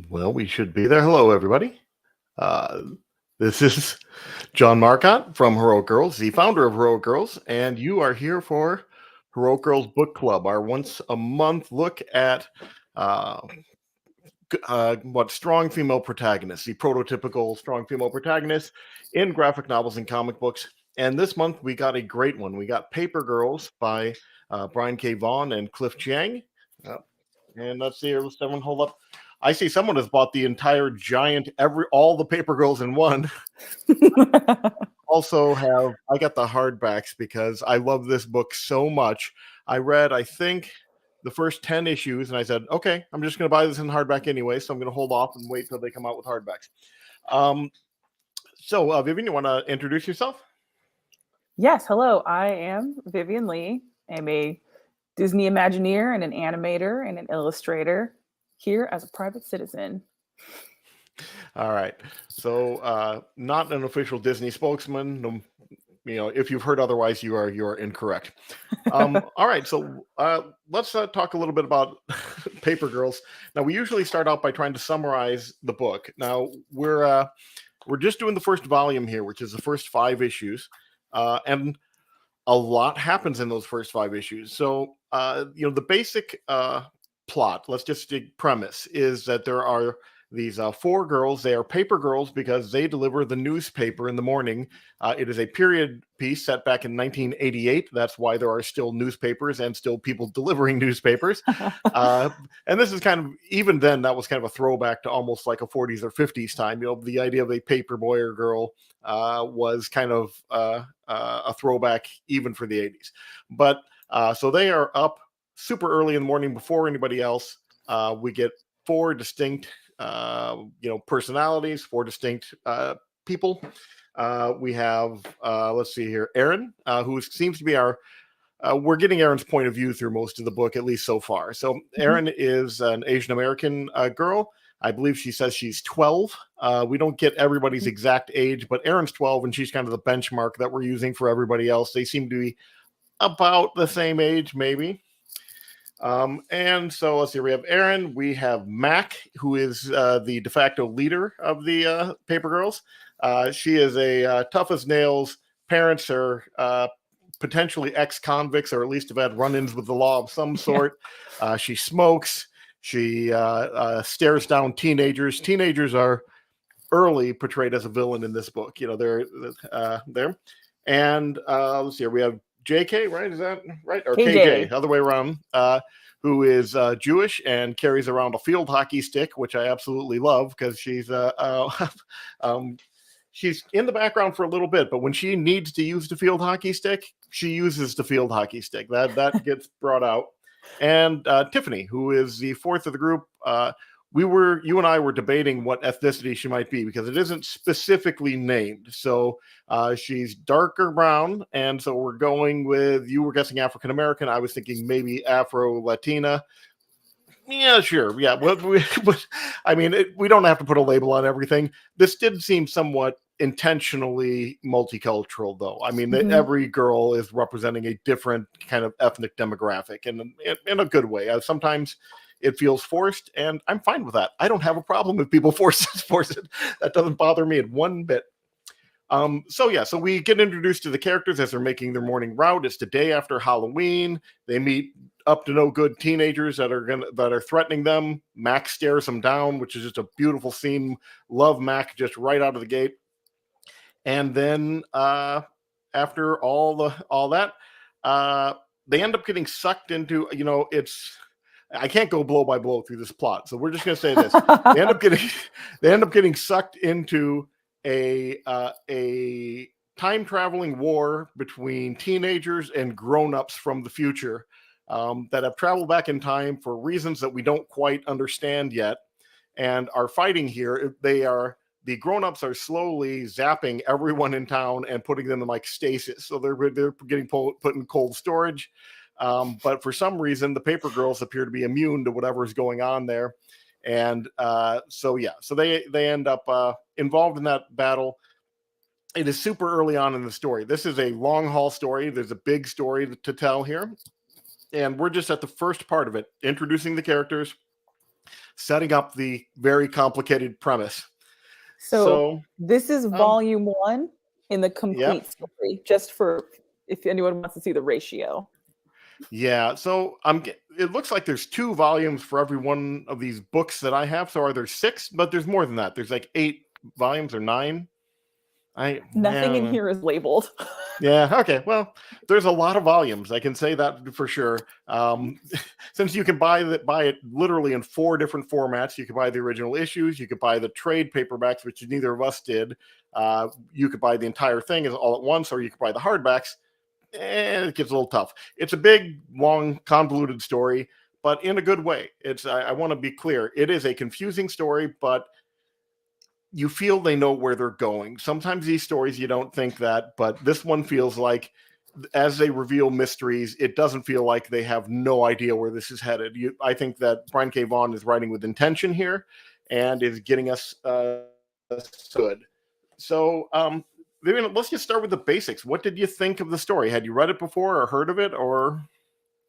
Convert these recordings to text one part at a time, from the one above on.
Well, we should be there. Hello, everybody. Uh, this is John Marcotte from Heroic Girls, the founder of Heroic Girls, and you are here for Heroic Girls Book Club, our once a month look at uh, what strong female protagonists, the prototypical strong female protagonists in graphic novels and comic books. And this month we got a great one. We got Paper Girls by Brian K. Vaughn and Cliff Chiang. Uh, and let's see here. Let's someone hold up. I see someone has bought the entire giant all the Paper Girls in one. Also have I got the hardbacks because I love this book so much. I read, I think, the first 10 issues, and I said, okay, I'm just going to buy this in hardback anyway, so I'm going to hold off and wait till they come out with hardbacks. So, Vivien, you want to introduce yourself? Yes, hello. I am Vivien Lee. I'm a Disney Imagineer and an animator and an illustrator here as a private citizen. All right. So, not an official Disney spokesman. No, if you've heard otherwise, you are incorrect. All right. So let's talk a little bit about Paper Girls. Now, we usually start out by trying to summarize the book. Now, we're just doing the first volume here, which is the first 5 issues, and a lot happens in those first 5 issues. So, the basic plot, let's just premise, is that there are these 4 girls. They are paper girls because they deliver the newspaper in the morning. It is a period piece set back in 1988. That's why there are still newspapers and still people delivering newspapers. And this is kind of, even then, that was kind of a throwback to almost like a 40s or 50s time. The idea of a paper boy or girl was kind of a throwback even for the 80s. But so they are up super early in the morning before anybody else. We get 4 distinct personalities, 4 distinct people. We have let's see here, Erin, who seems to be our we're getting Erin's point of view through most of the book, at least so far. So Erin is an Asian American girl. I believe she says she's 12. We don't get everybody's exact age, but Erin's 12, and she's kind of the benchmark that we're using for everybody else. They seem to be about the same age, maybe. And so let's see, we have Erin, we have Mac, who is the de facto leader of the Paper Girls. She is a tough as nails. Parents are potentially ex-convicts, or at least have had run-ins with the law of some sort. She smokes. She stares down teenagers. Teenagers are early portrayed as a villain in this book. They're there. And let's see here, we have JK, right? Is that right? Or KJ, other way around, who is Jewish and carries around a field hockey stick, which I absolutely love because she's she's in the background for a little bit, but when she needs to use the field hockey stick, she uses the field hockey stick. That gets brought out. And Tiffany, who is the 4th of the group, you and I were debating what ethnicity she might be because it isn't specifically named. So she's darker brown, and so we're going with, you were guessing African American. I was thinking maybe Afro Latina. Yeah, sure. Yeah, but I mean, we don't have to put a label on everything. This did seem somewhat intentionally multicultural, though. I mean, every girl is representing a different kind of ethnic demographic, and in a good way. Sometimes it feels forced, and I'm fine with that. I don't have a problem if people force it. That doesn't bother me one bit. So we get introduced to the characters as they're making their morning route. It's the day after Halloween. They meet up to no good teenagers that are threatening them. Mac stares them down, which is just a beautiful scene. Love Mac just right out of the gate. And then after all that, they end up getting sucked into, I can't go blow by blow through this plot, so we're just going to say this: they end up getting sucked into a time traveling war between teenagers and grown-ups from the future that have traveled back in time for reasons that we don't quite understand yet, and are fighting here. The grown-ups are slowly zapping everyone in town and putting them in like stasis, so they're getting put in cold storage. But for some reason, the Paper Girls appear to be immune to whatever is going on there. And so they end up involved in that battle. It is super early on in the story. This is a long haul story. There's a big story to tell here. And we're just at the first part of it, introducing the characters, setting up the very complicated premise. So So, this is volume 1 in the yeah. complete story, just for if anyone wants to see the ratio. Yeah, so it looks like there's 2 volumes for every one of these books that I have. So are there 6? But there's more than that. There's like 8 volumes or 9. Nothing in Yeah, here is labeled. yeah, okay. Well, there's a lot of volumes. I can say that for sure. Since you can buy it literally in 4 different formats. You can buy the original issues, you could buy the trade paperbacks, which neither of us did. You could buy the entire thing as all at once, or you could buy the hardbacks. And it gets a little tough. It's a big, long, convoluted story, but in a good way. I want to be clear. It is a confusing story, but you feel they know where they're going. Sometimes these stories you don't think that, but this one feels like as they reveal mysteries, it doesn't feel like they have no idea where this is headed. I think that Brian K. Vaughan is writing with intention here and is getting us good. So, Vivien, let's just start with the basics. What did you think of the story? Had you read it before or heard of it, or?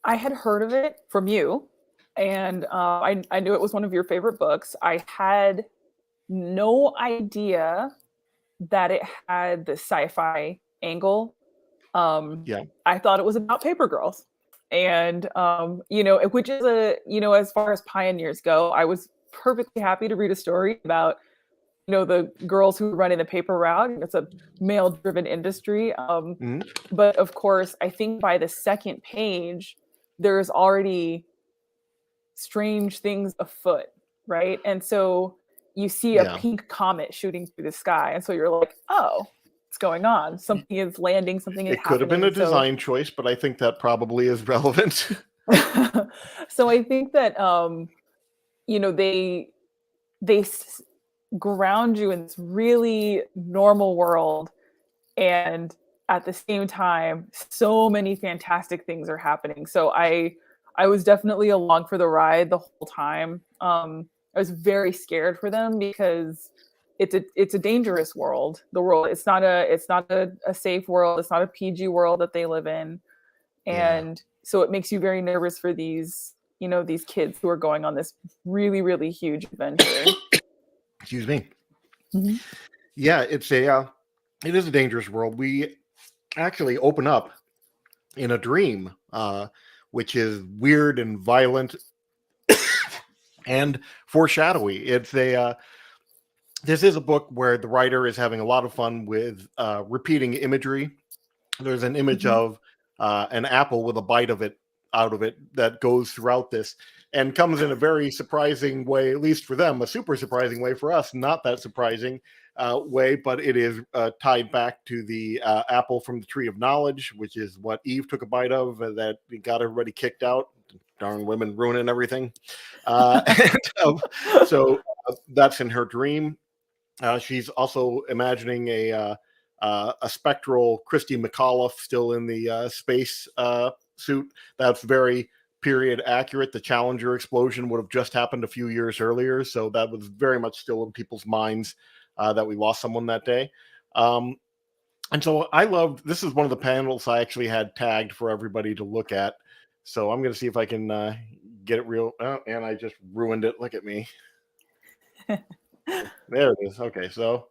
I had heard of it from you, and I knew it was one of your favorite books. I had no idea that it had the sci-fi angle. Yeah, I thought it was about paper girls, and which is as far as pioneers go, I was perfectly happy to read a story about the girls who are running the paper route. It's a male-driven industry, mhm. but of course, I think by the second page, there's already strange things afoot, right? And so you see a Yeah. pink comet shooting through the sky, and so you're like, oh, what's going on? Something is landing, something is It could have been a happening. So design choice, but I think that probably is relevant. so I think that they ground you in this really normal world, and at the same time so many fantastic things are happening. So I was definitely along for the ride the whole time. I was very scared for them because it's a dangerous world. The world, it's not a safe world. It's not a PG world that they live in. Yeah. And so it makes you very nervous for these kids who are going on this really, really huge adventure. Excuse me. Mhm. Yeah, it is a dangerous world. We actually open up in a dream, which is weird and violent and foreshadowy. This is a book where the writer is having a lot of fun with repeating imagery. There's an image Mhm. of an apple with a bite of it out of it that goes throughout this and comes in a very surprising way, at least for them, a super surprising way for us, not that surprising way, but it is tied back to the apple from the tree of knowledge, which is what Eve took a bite of that got everybody kicked out. Darn women ruining everything. And, so that's in her dream. She's also imagining a spectral Christy McAuliffe still in the space suit. That's very period accurate. The Challenger explosion would have just happened a few years earlier, so that was very much still in people's minds that we lost someone that day. Um, and so I loved this is one of the panels I actually had tagged for everybody to look at. So I'm going to see if I can get it real. Oh, and I just ruined it. Look at me. There it is. Okay, so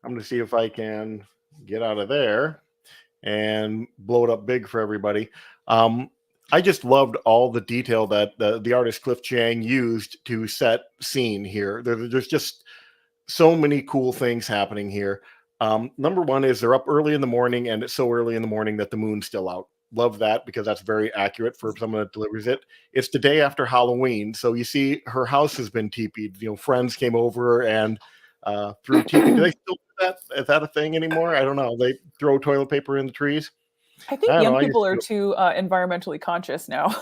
I'm going to see if I can get out of there and blow it up big for everybody. Um, I just loved all the detail that the artist Cliff Chiang used to set scene here. There's just so many cool things happening here. Number one is they're up early in the morning, and it's so early in the morning that the moon's still out. Love that because that's very accurate for someone that delivers it. It's the day after Halloween, so you see her house has been teepeed. Friends came over and threw teepee. Do they still do that? Is that a thing anymore? I don't know. They throw toilet paper in the trees. I I think don't know. young I used people to are do it. too environmentally conscious now.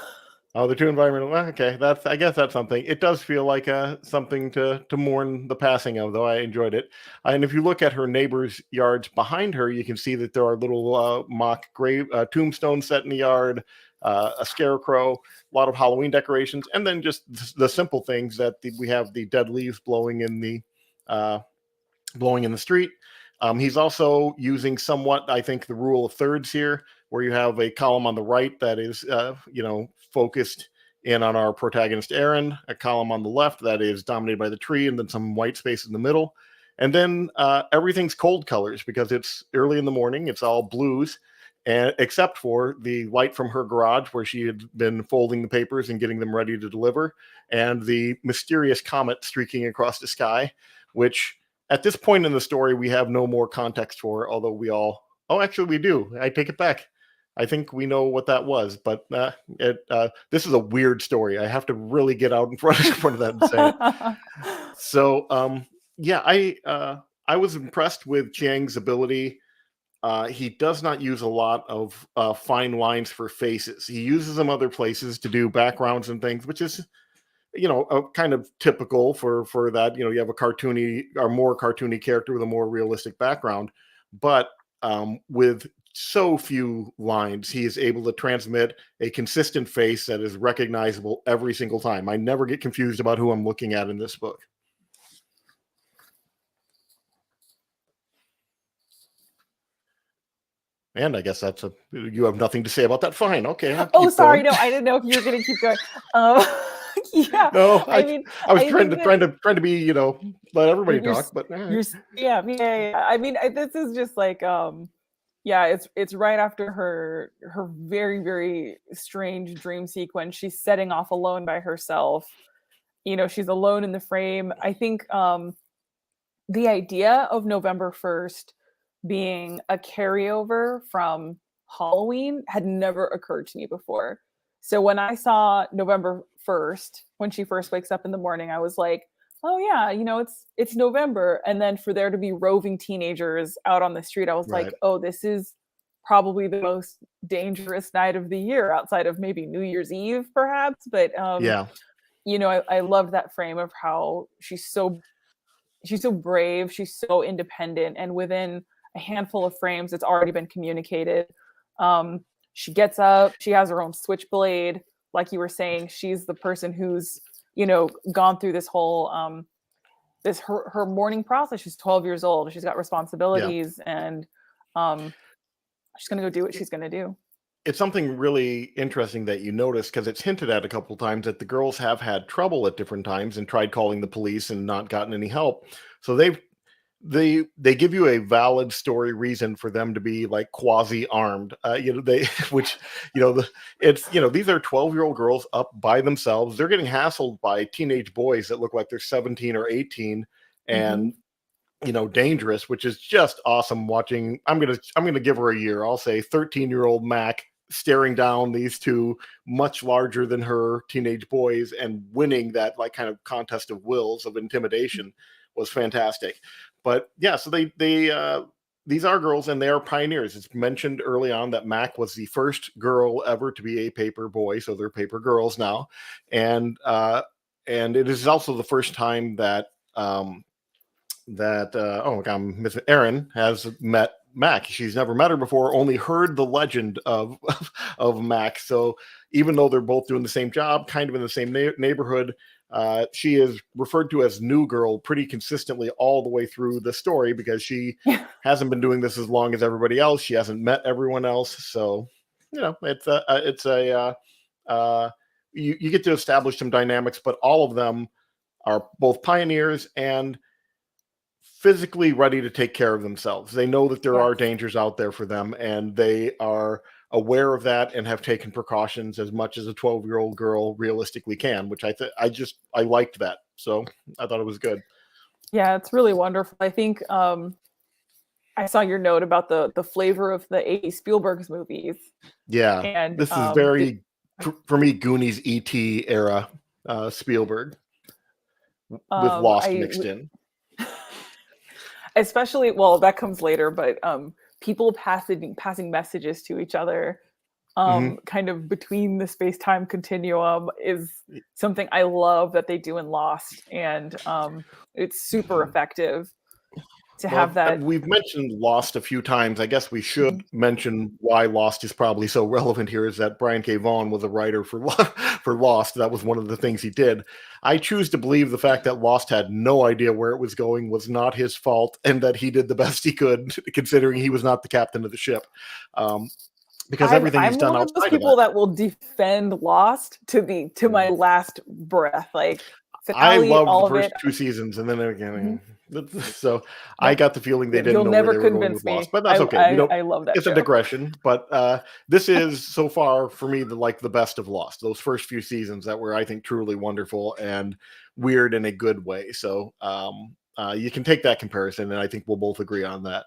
Oh, they're too environmental. Well, okay, I guess that's something. It does feel like something to mourn the passing of, though. I enjoyed it. And if you look at her neighbor's yards behind her, you can see that there are little mock grave tombstones set in the yard, a scarecrow, a lot of Halloween decorations, and then just the simple things that we have the dead leaves uh, blowing in the street. He's also using somewhat, I think, the rule of thirds here, where you have a column on the right that is, focused in on our protagonist Aaron, a column on the left that is dominated by the tree, and then some white space in the middle. And then everything's cold colors because it's early in the morning. It's all blues, and except for the light from her garage where she had been folding the papers and getting them ready to deliver, and the mysterious comet streaking across the sky, which at this point in the story we have no more context for, although we all, oh, actually we do. I take it back. I think we know what that was, but this is a weird story. I have to really get out in front of that and say it. So, yeah, I was impressed with Chiang's ability. He does not use a lot of fine lines for faces. He uses them other places to do backgrounds and things, which is, kind of typical for that. You have a cartoony or more cartoony character with a more realistic background, but with so few lines, he is able to transmit a consistent face that is recognizable every single time. I never get confused about who I'm looking at in this book. And I guess you have nothing to say about that. Fine. Okay. Oh, sorry. Going. No, I didn't know if you were going to keep going. Yeah. No, I mean, I was trying to be, let everybody talk, but yeah. I mean, this is just like, yeah, it's right after her very, very strange dream sequence. She's setting off alone by herself. She's alone in the frame. I think the idea of November 1st being a carryover from Halloween had never occurred to me before. So when I saw November 1st, when she first wakes up in the morning, I was like, oh yeah, it's November. And then for there to be roving teenagers out on the street, I was like, oh, this is probably the most dangerous night of the year outside of maybe New Year's Eve, perhaps. But yeah, I love that frame of how she's so brave, she's so independent, and within a handful of frames, it's already been communicated. She gets up, she has her own switchblade. Like you were saying, she's the person who's, gone through this whole, her mourning process. She's 12 years old. She's got responsibilities, and she's going to go do what she's going to do. It's something really interesting that you notice, because it's hinted at a couple of times that the girls have had trouble at different times and tried calling the police and not gotten any help. So they give you a valid story reason for them to be like quasi armed, these are 12-year-old girls up by themselves. They're getting hassled by teenage boys that look like they're 17 or 18 and dangerous, which is just awesome watching. I'm gonna give her a year. I'll say 13-year-old Mac staring down these two much larger than her teenage boys and winning that like kind of contest of wills of intimidation was fantastic. But yeah, so they these are girls and they are pioneers. It's mentioned early on that Mac was the first girl ever to be a paper boy, so they're paper girls now, and it is also the first time that Erin has met Mac. She's never met her before, only heard the legend of Mac. So even though they're both doing the same job, kind of in the same neighborhood, she is referred to as New Girl pretty consistently all the way through the story because she hasn't been doing this as long as everybody else. She hasn't met everyone else. So, you get to establish some dynamics, but all of them are both pioneers and physically ready to take care of themselves. They know that there are dangers out there for them, and they are aware of that and have taken precautions as much as a 12-year-old girl realistically can, which I liked that. So I thought it was good. Yeah, it's really wonderful. I think I saw your note about the flavor of the 80s Spielberg's movies. Yeah, and this is very, for me, Goonies, E.T. era Spielberg with Lost mixed in. Especially, well, that comes later, but people passing messages to each other kind of between the space-time continuum is something I love that they do in Lost, and it's super effective to have that. We've mentioned Lost a few times. I guess we should mention why Lost is probably so relevant here, is that Brian K. Vaughan was a writer for Lost. That was one of the things he did. I choose to believe the fact that Lost had no idea where it was going was not his fault, and that he did the best he could, considering he was not the captain of the ship. because everything he's I'm done one of those outside of people that. that will defend Lost to my Mm. last breath. Like I finale, loved the all of first it. 2 seasons, and then Mhm. again, so I Nope. got the feeling they didn't You'll know where never they were going convince with Lost, me. but that's okay. We don't. I love that It's a show. digression, but this is so far for me the best of Lost. Those first few seasons that were, I think, truly wonderful and weird in a good way. So you can take that comparison, and I think we'll both agree on that.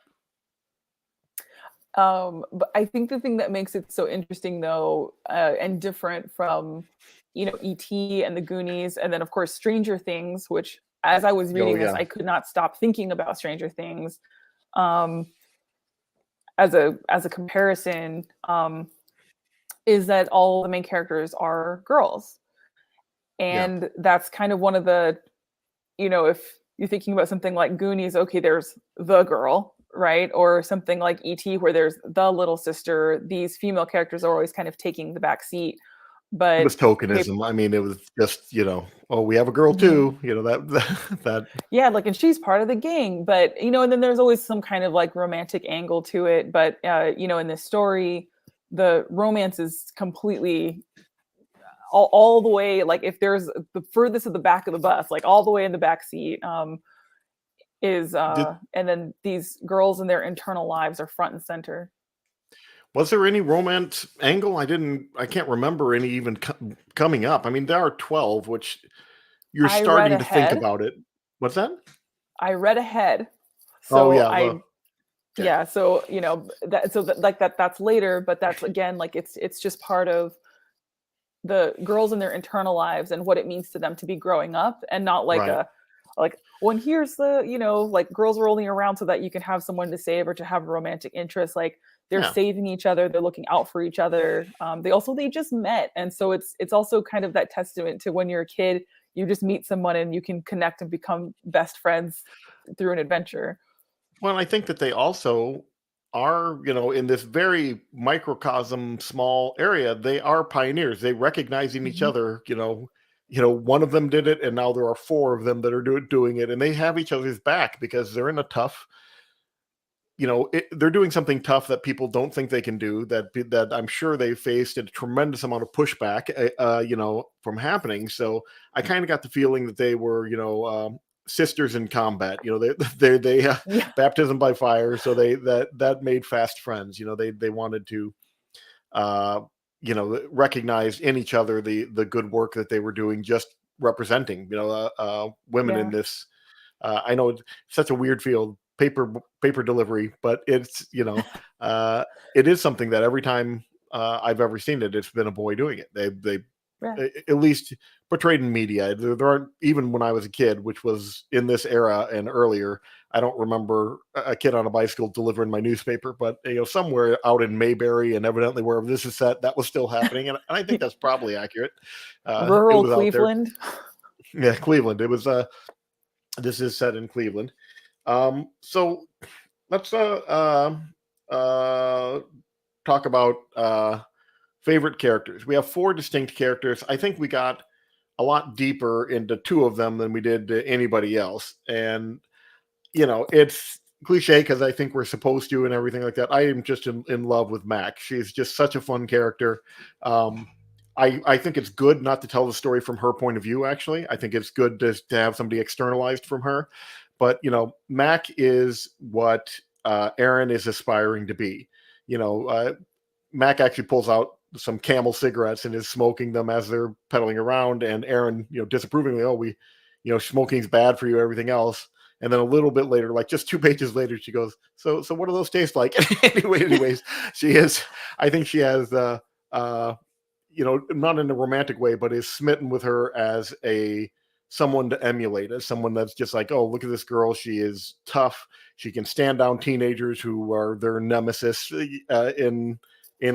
But I think the thing that makes it so interesting, though, and different from, ET and the Goonies, and then of course Stranger Things, which as I was Oh reading this, yeah, I could not stop thinking about Stranger Things. Um, as a comparison, is that all the main characters are girls, yeah. and that's kind of one of the, if you're thinking about something like Goonies, okay, there's the girl, right? Or something like ET, where there's the little sister. These female characters are always kind of taking the back seat. It But was okay, tokenism. I mean, it was just oh, we have a girl mhm, too. That yeah, like, and she's part of the gang, but and then there's always some kind of like romantic angle to it. But in this story, the romance is completely all the way. Like, if there's the furthest of the back of the bus, like all the way in the back seat, is did. and then these girls and their internal lives are front and center. Was there any romance angle? I can't remember any even coming up. I mean, there are 12, which you're I read starting to think ahead. about it. What's that? I read ahead. Oh So yeah, the okay. yeah, so like that's later, but that's again, like, it's just part of the girls and their internal lives and what it means to them to be growing up, and not like Right. a like, when here's the, like, girls are only around so that you can have someone to save or to have a romantic interest. Like, they're Yeah. saving each other, they're looking out for each other. They just met, and so it's also kind of that testament to when you're a kid, you just meet someone and you can connect and become best friends through an adventure. Well, I think that they also are, in this very microcosm, small area, they are pioneers. They recognizing each Mhm. other. One of them did it, and now there are four of them that are doing it, and they have each other's back because they're in a tough. They're doing something tough that people don't think they can do. That I'm sure they faced a tremendous amount of pushback, from happening. So I kind of got the feeling that they were, sisters in combat. They Yeah. baptism by fire. So that made fast friends. They wanted to, uh, recognize in each other the good work that they were doing, just representing, women in Yeah. this. I know it's such a weird field, paper delivery, but it's it is something that every time I've ever seen it, it's been a boy doing it. They Yeah. at least portrayed in media. There aren't, even when I was a kid, which was in this era and earlier. I don't remember a kid on a bicycle delivering my newspaper, but somewhere out in Mayberry and evidently wherever this is set, that was still happening, and I think that's probably accurate. It Rural was out there. Cleveland. Yeah, Cleveland. It was. This is set in Cleveland. So let's uh, talk about favorite characters. We have four distinct characters. I think we got a lot deeper into two of them than we did to anybody else. And, it's cliche because I think we're supposed to and everything like that. I am just in love with Mac. She's just such a fun character. Um, I think it's good not to tell the story from her point of view, actually. I think it's good to have somebody externalized from her. But, Mac is what Aaron is aspiring to be. Mac actually pulls out some Camel cigarettes and is smoking them as they're pedaling around. And Aaron, disapprovingly, oh, smoking's bad for you, everything else. And then a little bit later, like just 2 pages later, she goes, so what do those taste like? Anyways, she is, I think she has, not in a romantic way, but is smitten with her as someone to emulate, as someone that's just like, oh, look at this girl. She is tough. She can stand down teenagers who are their nemesis, in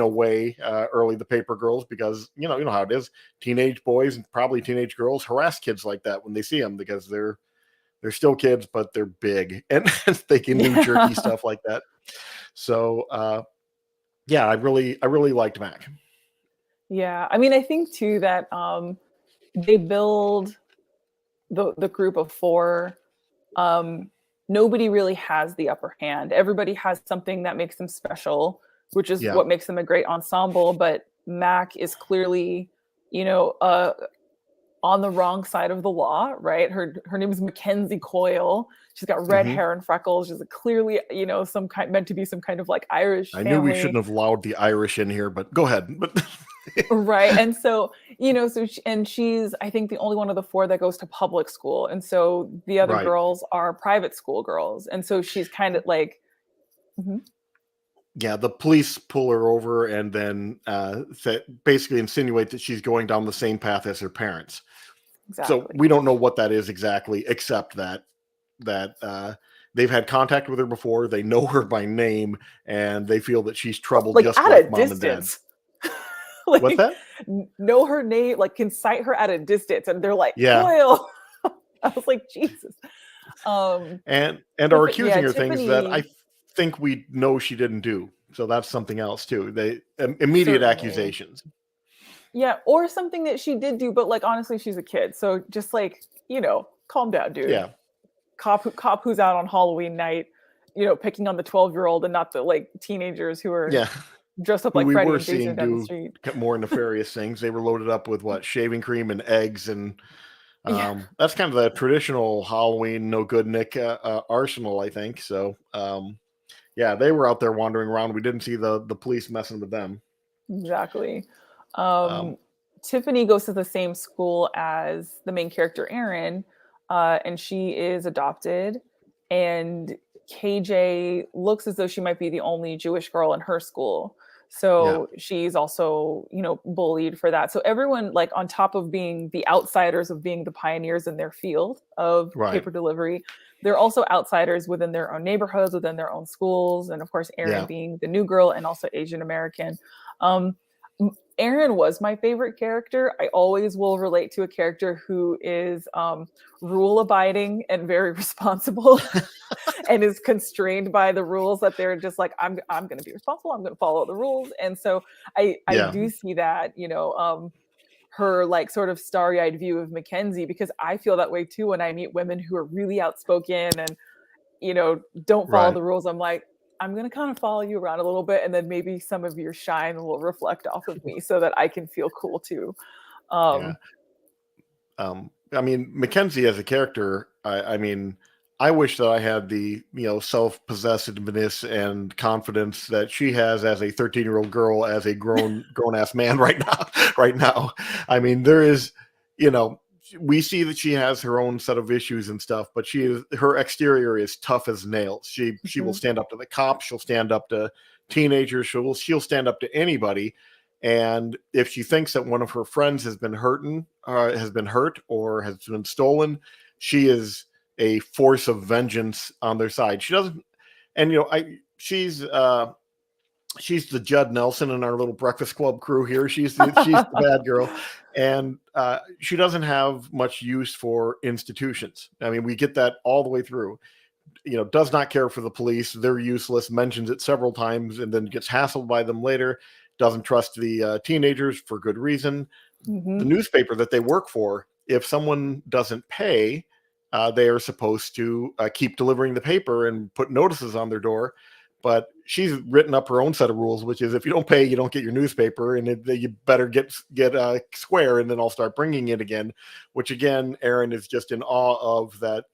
a way, early the paper girls, because you know how it is. Teenage boys and probably teenage girls harass kids like that when they see them because they're still kids, but they're big and they can do jerky Yeah. stuff like that. So yeah, I really liked Mac. Yeah. I mean, I think too that they build the group of four. Um, Nobody really has the upper hand. Everybody has something that makes them special. which is Yeah. what makes them a great ensemble. But Mac is clearly, on the wrong side of the law, right? Her name is Mackenzie Coyle. She's got red Hmm. hair and freckles. She's clearly, some kind meant to be some kind of like Irish I knew we family. shouldn't have allowed the Irish in here, but go ahead. But Right. And so, she's, I think, the only one of the four that goes to public school. And so the other right. girls are private school girls. And so she's kind of like, mhm, Yeah, the police pull her over and then basically insinuate that she's going down the same path as her parents. So exactly. we don't know what that is exactly, except that they've had contact with her before. They know her by name, and they feel that she's trouble Like just at like a mom and dad. distance. What's Like that? know her name, like can cite her at a distance. And they're like, Yeah, Coyle. I was like, Jesus. Um, and are accusing her things that I Tiffany, think we know she didn't do. So that's something else too. They immediate certainly. accusations. Yeah, or something that she did do, but like honestly, she's a kid. So just like, calm down, dude. Yeah, Cop who's out on Halloween night, picking on the 12-year-old and not the like teenagers who are yeah. dressed up Who like we Freddy were and Jason seeing down the do street. more nefarious things. They were loaded up with what, shaving cream and eggs, and Yeah, that's kind of the traditional Halloween no good Nick arsenal, I think. So yeah, they were out there wandering around. We didn't see the police messing with them. exactly. Um, Um, Tiffany goes to the same school as the main character, Erin, and she is adopted. And KJ looks as though she might be the only Jewish girl in her school. yeah, So she's also, bullied for that. So everyone, like, on top of being the outsiders of being the pioneers in their field of right, paper delivery, they're also outsiders within their own neighborhoods, within their own schools. And of course, Erin yeah, being the new girl and also Asian American. Um, Aaron was my favorite character. I always will relate to a character who is rule abiding and very responsible and is constrained by the rules that they're just like, I'm going to be responsible. I'm going to follow the rules. And so I yeah, do see that, her like sort of starry-eyed view of Mackenzie, because I feel that way too when I meet women who are really outspoken and don't follow right, the rules. I'm like, I'm going to kind of follow you around a little bit, and then maybe some of your shine will reflect off of me so that I can feel cool too. yeah. Um, I mean, Mackenzie as a character, I mean, I wish that I had the self-possessiveness and confidence that she has as a 13-year-old girl, as a grown ass man right now. Right now, I mean, there is, you know, we see that she has her own set of issues and stuff, but her exterior is tough as nails. She will mhm. stand up to the cops. She'll stand up to teenagers. She'll stand up to anybody. And if she thinks that one of her friends has been hurt or has been stolen, she is a force of vengeance on their side. She doesn't, and she's the Judd Nelson in our little Breakfast Club crew here. She's the bad girl, and she doesn't have much use for institutions. I mean, we get that all the way through. Does not care for the police. They're useless, mentions it several times, and then gets hassled by them later. Doesn't trust the teenagers for good reason. The Mhm. newspaper that they work for, if someone doesn't pay, they are supposed to keep delivering the paper and put notices on their door. But she's written up her own set of rules, which is if you don't pay, you don't get your newspaper, and you better get square, and then I'll start bringing it again. Which again, Erin is just in awe of that.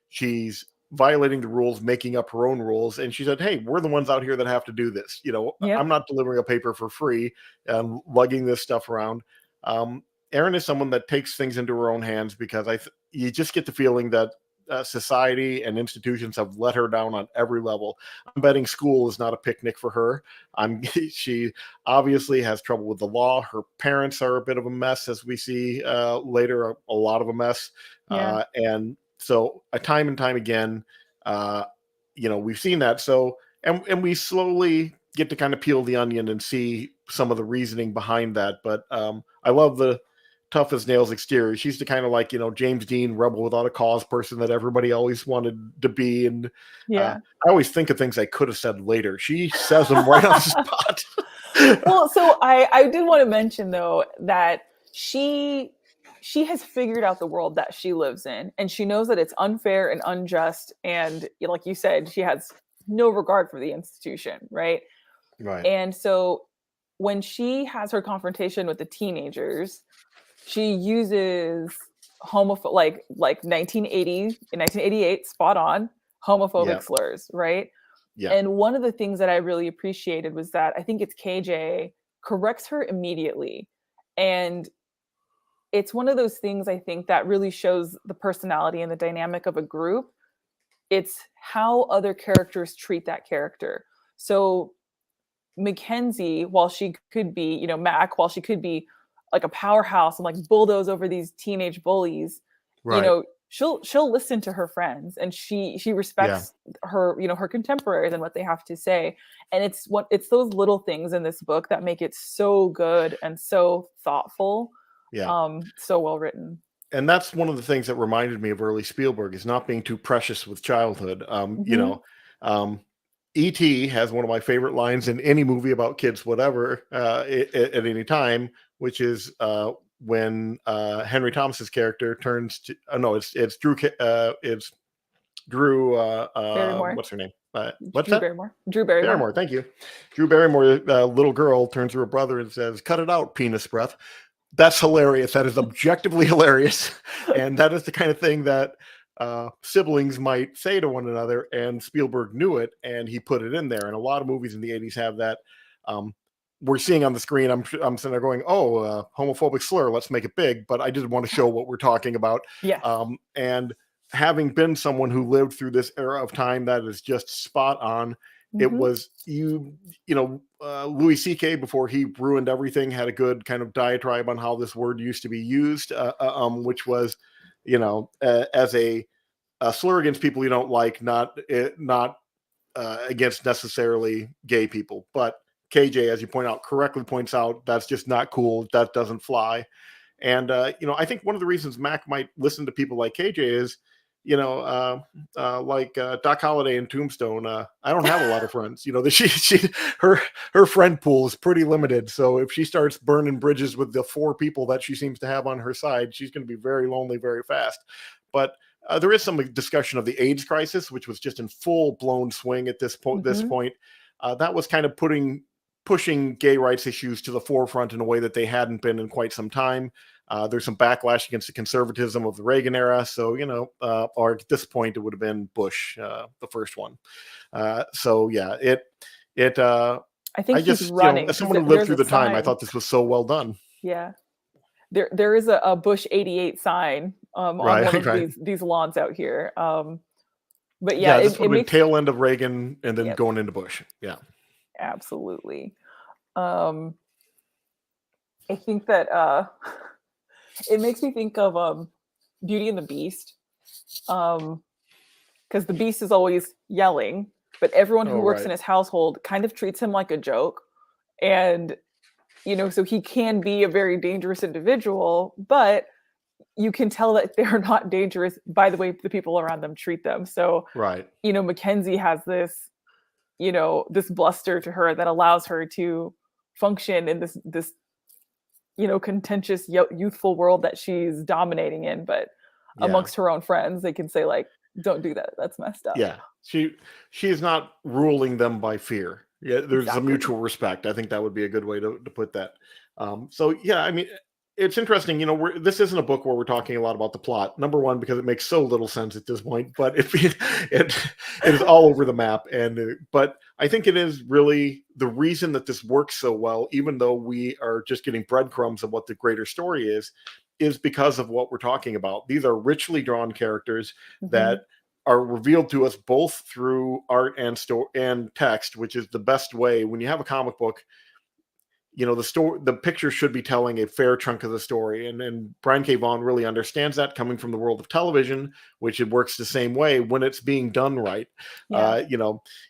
She's violating the rules, making up her own rules. And she said, hey, we're the ones out here that have to do this. I'm Yep. not delivering a paper for free and lugging this stuff around. Um, Erin is someone that takes things into her own hands because you just get the feeling that society and institutions have let her down on every level. I'm betting school is not a picnic for her. She obviously has trouble with the law. Her parents are a bit of a mess, as we see later, a lot of a mess. Yeah. And so time and time again, we've seen that. So, and we slowly get to kind of peel the onion and see some of the reasoning behind that. But I love the tough as nails exterior. She's the kind of like, James Dean rebel without a cause person that everybody always wanted to be. And Yeah. I always think of things I could have said later. She says them right on the spot. Well, so I did want to mention though that she has figured out the world that she lives in, and she knows that it's unfair and unjust, and like you said, she has no regard for the institution, right? Right. And so when she has her confrontation with the teenagers, she uses homophobic, like 1980 in 1988, spot on, Yeah. homophobic slurs, right? Yeah. And one of the things that I really appreciated was that I think it's KJ corrects her immediately. And it's one of those things I think that really shows the personality and the dynamic of a group. It's how other characters treat that character. So Mackenzie, while she could be, Mac, while she could be like a powerhouse and like bulldoze over these teenage bullies, Right. she'll listen to her friends, and she Yeah. respects her, her contemporaries and what they have to say. And it's those little things in this book that make it so good and so thoughtful, Yeah. so well written. And that's one of the things that reminded me of early Spielberg, is not being too precious with childhood. Mm-hmm. E.T. has one of my favorite lines in any movie about kids, whatever, at any time, which is when Henry Thomas's character turns to, no, it's Drew, it's Drew, Barrymore. what's her name? What's Drew that? Barrymore. Drew Barrymore. Barrymore, thank you. Drew Barrymore, little girl, turns to her brother and says, "Cut it out, penis breath." That's hilarious. That is objectively hilarious. And that is the kind of thing that siblings might say to one another. And Spielberg knew it, and he put it in there. And a lot of movies in the 80s have that. We're seeing on the screen, I'm sitting there going, oh, homophobic slur, let's make it big. But I just want to show what we're talking about. Yes. And having been someone who lived through this era of time, that is just spot on. It Mm-hmm. was Louis C.K., before he ruined everything, had a good kind of diatribe on how this word used to be used, which was, as a slur against people you don't like, not against necessarily gay people. But KJ, as you point out, correctly points out that's just not cool. That doesn't fly. And I think one of the reasons Mac might listen to people like KJ is, like Doc Holliday in Tombstone. I don't have a lot of friends. Her friend pool is pretty limited. So if she starts burning bridges with the 4 people that she seems to have on her side, she's going to be very lonely very fast. But there is some discussion of the AIDS crisis, which was just in full blown swing at this point. Mm-hmm. That was kind of pushing gay rights issues to the forefront in a way that they hadn't been in quite some time. There's some backlash against the conservatism of the Reagan era. So, or at this point, it would have been Bush, the first one. So, yeah, I think I he's just, running. as someone who lived through the time, I sign. thought this was so well done. Yeah. There is a Bush 88 sign on one of these lawns out here. But yeah, this would have been makes tail end of Reagan and then Yep. going into Bush. Yeah. Absolutely. I think that it makes me think of Beauty and the Beast, because the Beast is always yelling, but everyone who works in his household kind of treats him like a joke. And, so he can be a very dangerous individual, but you can tell that they're not dangerous by the way the people around them treat them. So, Mackenzie has this, this bluster to her that allows her to function in this contentious youthful world that she's dominating in. But amongst her own friends, they can say, like, don't do that, that's messed up. Yeah, she is not ruling them by fear. Yeah, there's a mutual respect. I think that would be a good way to put that. So yeah, I mean, it's interesting. This isn't a book where we're talking a lot about the plot. Number one, because it makes so little sense at this point, but it is all over the map. But I think it is really the reason that this works so well, even though we are just getting breadcrumbs of what the greater story is because of what we're talking about. These are richly drawn characters that are revealed to us both through art and text, which is the best way. When you have a comic book, the picture should be telling a fair chunk of the story. And Brian K. Vaughan really understands that, coming from the world of television, which it works the same way when it's being done right. Yeah.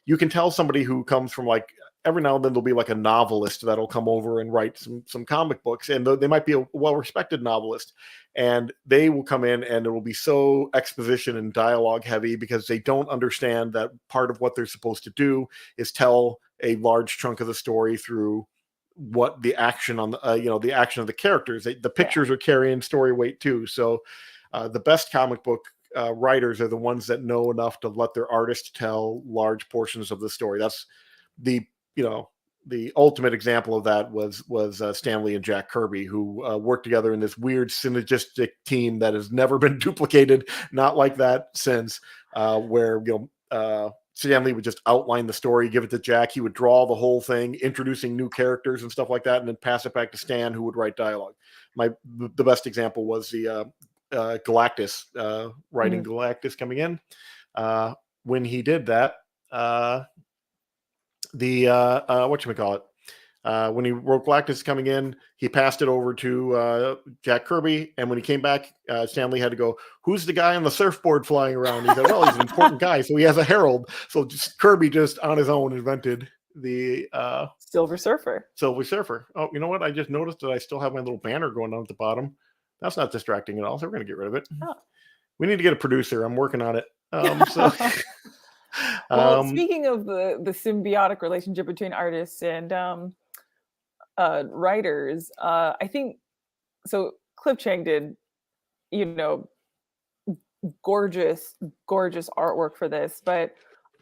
You can tell somebody who comes from, like, every now and then there'll be like a novelist that'll come over and write some comic books, and they might be a well-respected novelist, and they will come in and it will be so exposition and dialogue heavy because they don't understand that part of what they're supposed to do is tell a large chunk of the story through what the action on the the action of the characters. The pictures are carrying story weight too. So the best comic book writers are the ones that know enough to let their artist tell large portions of the story. That's the the ultimate example of that was Stanley and Jack Kirby, who worked together in this weird synergistic team that has never been duplicated, not like that since, where Stanley would just outline the story, give it to Jack. He would draw the whole thing, introducing new characters and stuff like that, and then pass it back to Stan, who would write dialogue. The best example was the Galactus, writing Galactus coming in. When he did that, whatchamacallit, when he wrote Galactus coming in, he passed it over to Jack Kirby, and when he came back, Stanley had to go, "Who's the guy on the surfboard flying around?" He said, "Well, he's an important guy, so he has a herald." So Kirby just on his own invented the Silver Surfer. Oh, you know what? I just noticed that I still have my little banner going on at the bottom. That's not distracting at all, so we're going to get rid of it. Oh. We need to get a producer. I'm working on it. Well, speaking of the symbiotic relationship between artists and writers, I think so. Cliff Chiang did, gorgeous artwork for this, but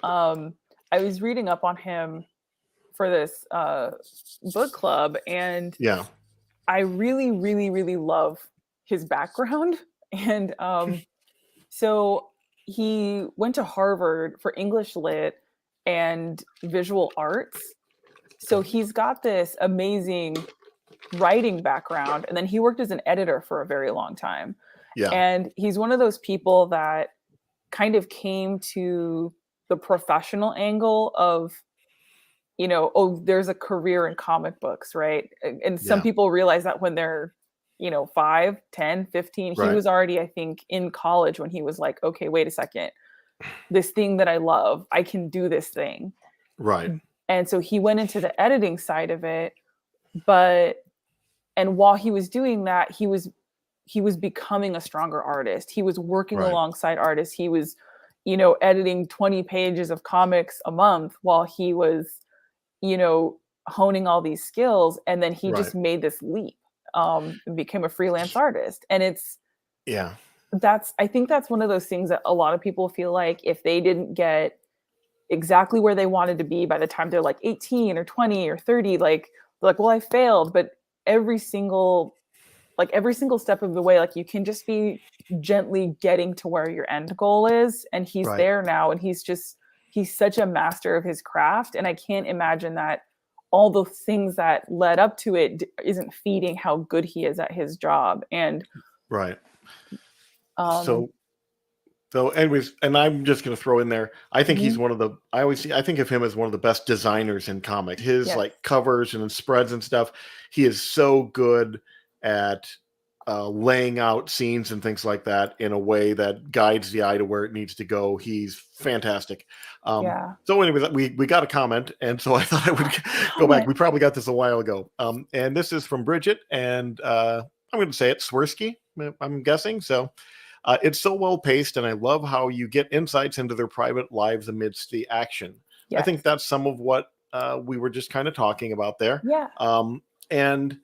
I was reading up on him for this book club, and I really, really, really love his background. And so he went to Harvard for English Lit and visual arts. So he's got this amazing writing background, and then he worked as an editor for a very long time. Yeah. And he's one of those people that kind of came to the professional angle of, there's a career in comic books, right? And some people realize that when they're 5, 10, 15. He was already, I think, in college when he was like, okay, wait a second. This thing that I love, I can do this thing. Right. And so he went into the editing side of it. And while he was doing that, he was becoming a stronger artist. He was working alongside artists. He was, editing 20 pages of comics a month while he was, honing all these skills. And then he just made this leap. Became a freelance artist. And I think that's one of those things that a lot of people feel like if they didn't get exactly where they wanted to be by the time they're like 18 or 20 or 30, like, well, I failed. But every single step of the way, like, you can just be gently getting to where your end goal is. And he's there now. And he's such a master of his craft. And I can't imagine that all the things that led up to it isn't feeding how good he is at his job. And so anyways, and I'm just going to throw in there, I think he's I think of him as one of the best designers in comics. His like covers and spreads and stuff, he is so good at laying out scenes and things like that in a way that guides the eye to where it needs to go. He's fantastic. So anyways, we got a comment, and so I thought I would go back. We probably got this a while ago. And this is from Bridget, and I'm going to say it, Swirsky, I'm guessing. So it's so well paced, and I love how you get insights into their private lives amidst the action. I think that's some of what we were just kind of talking about there. And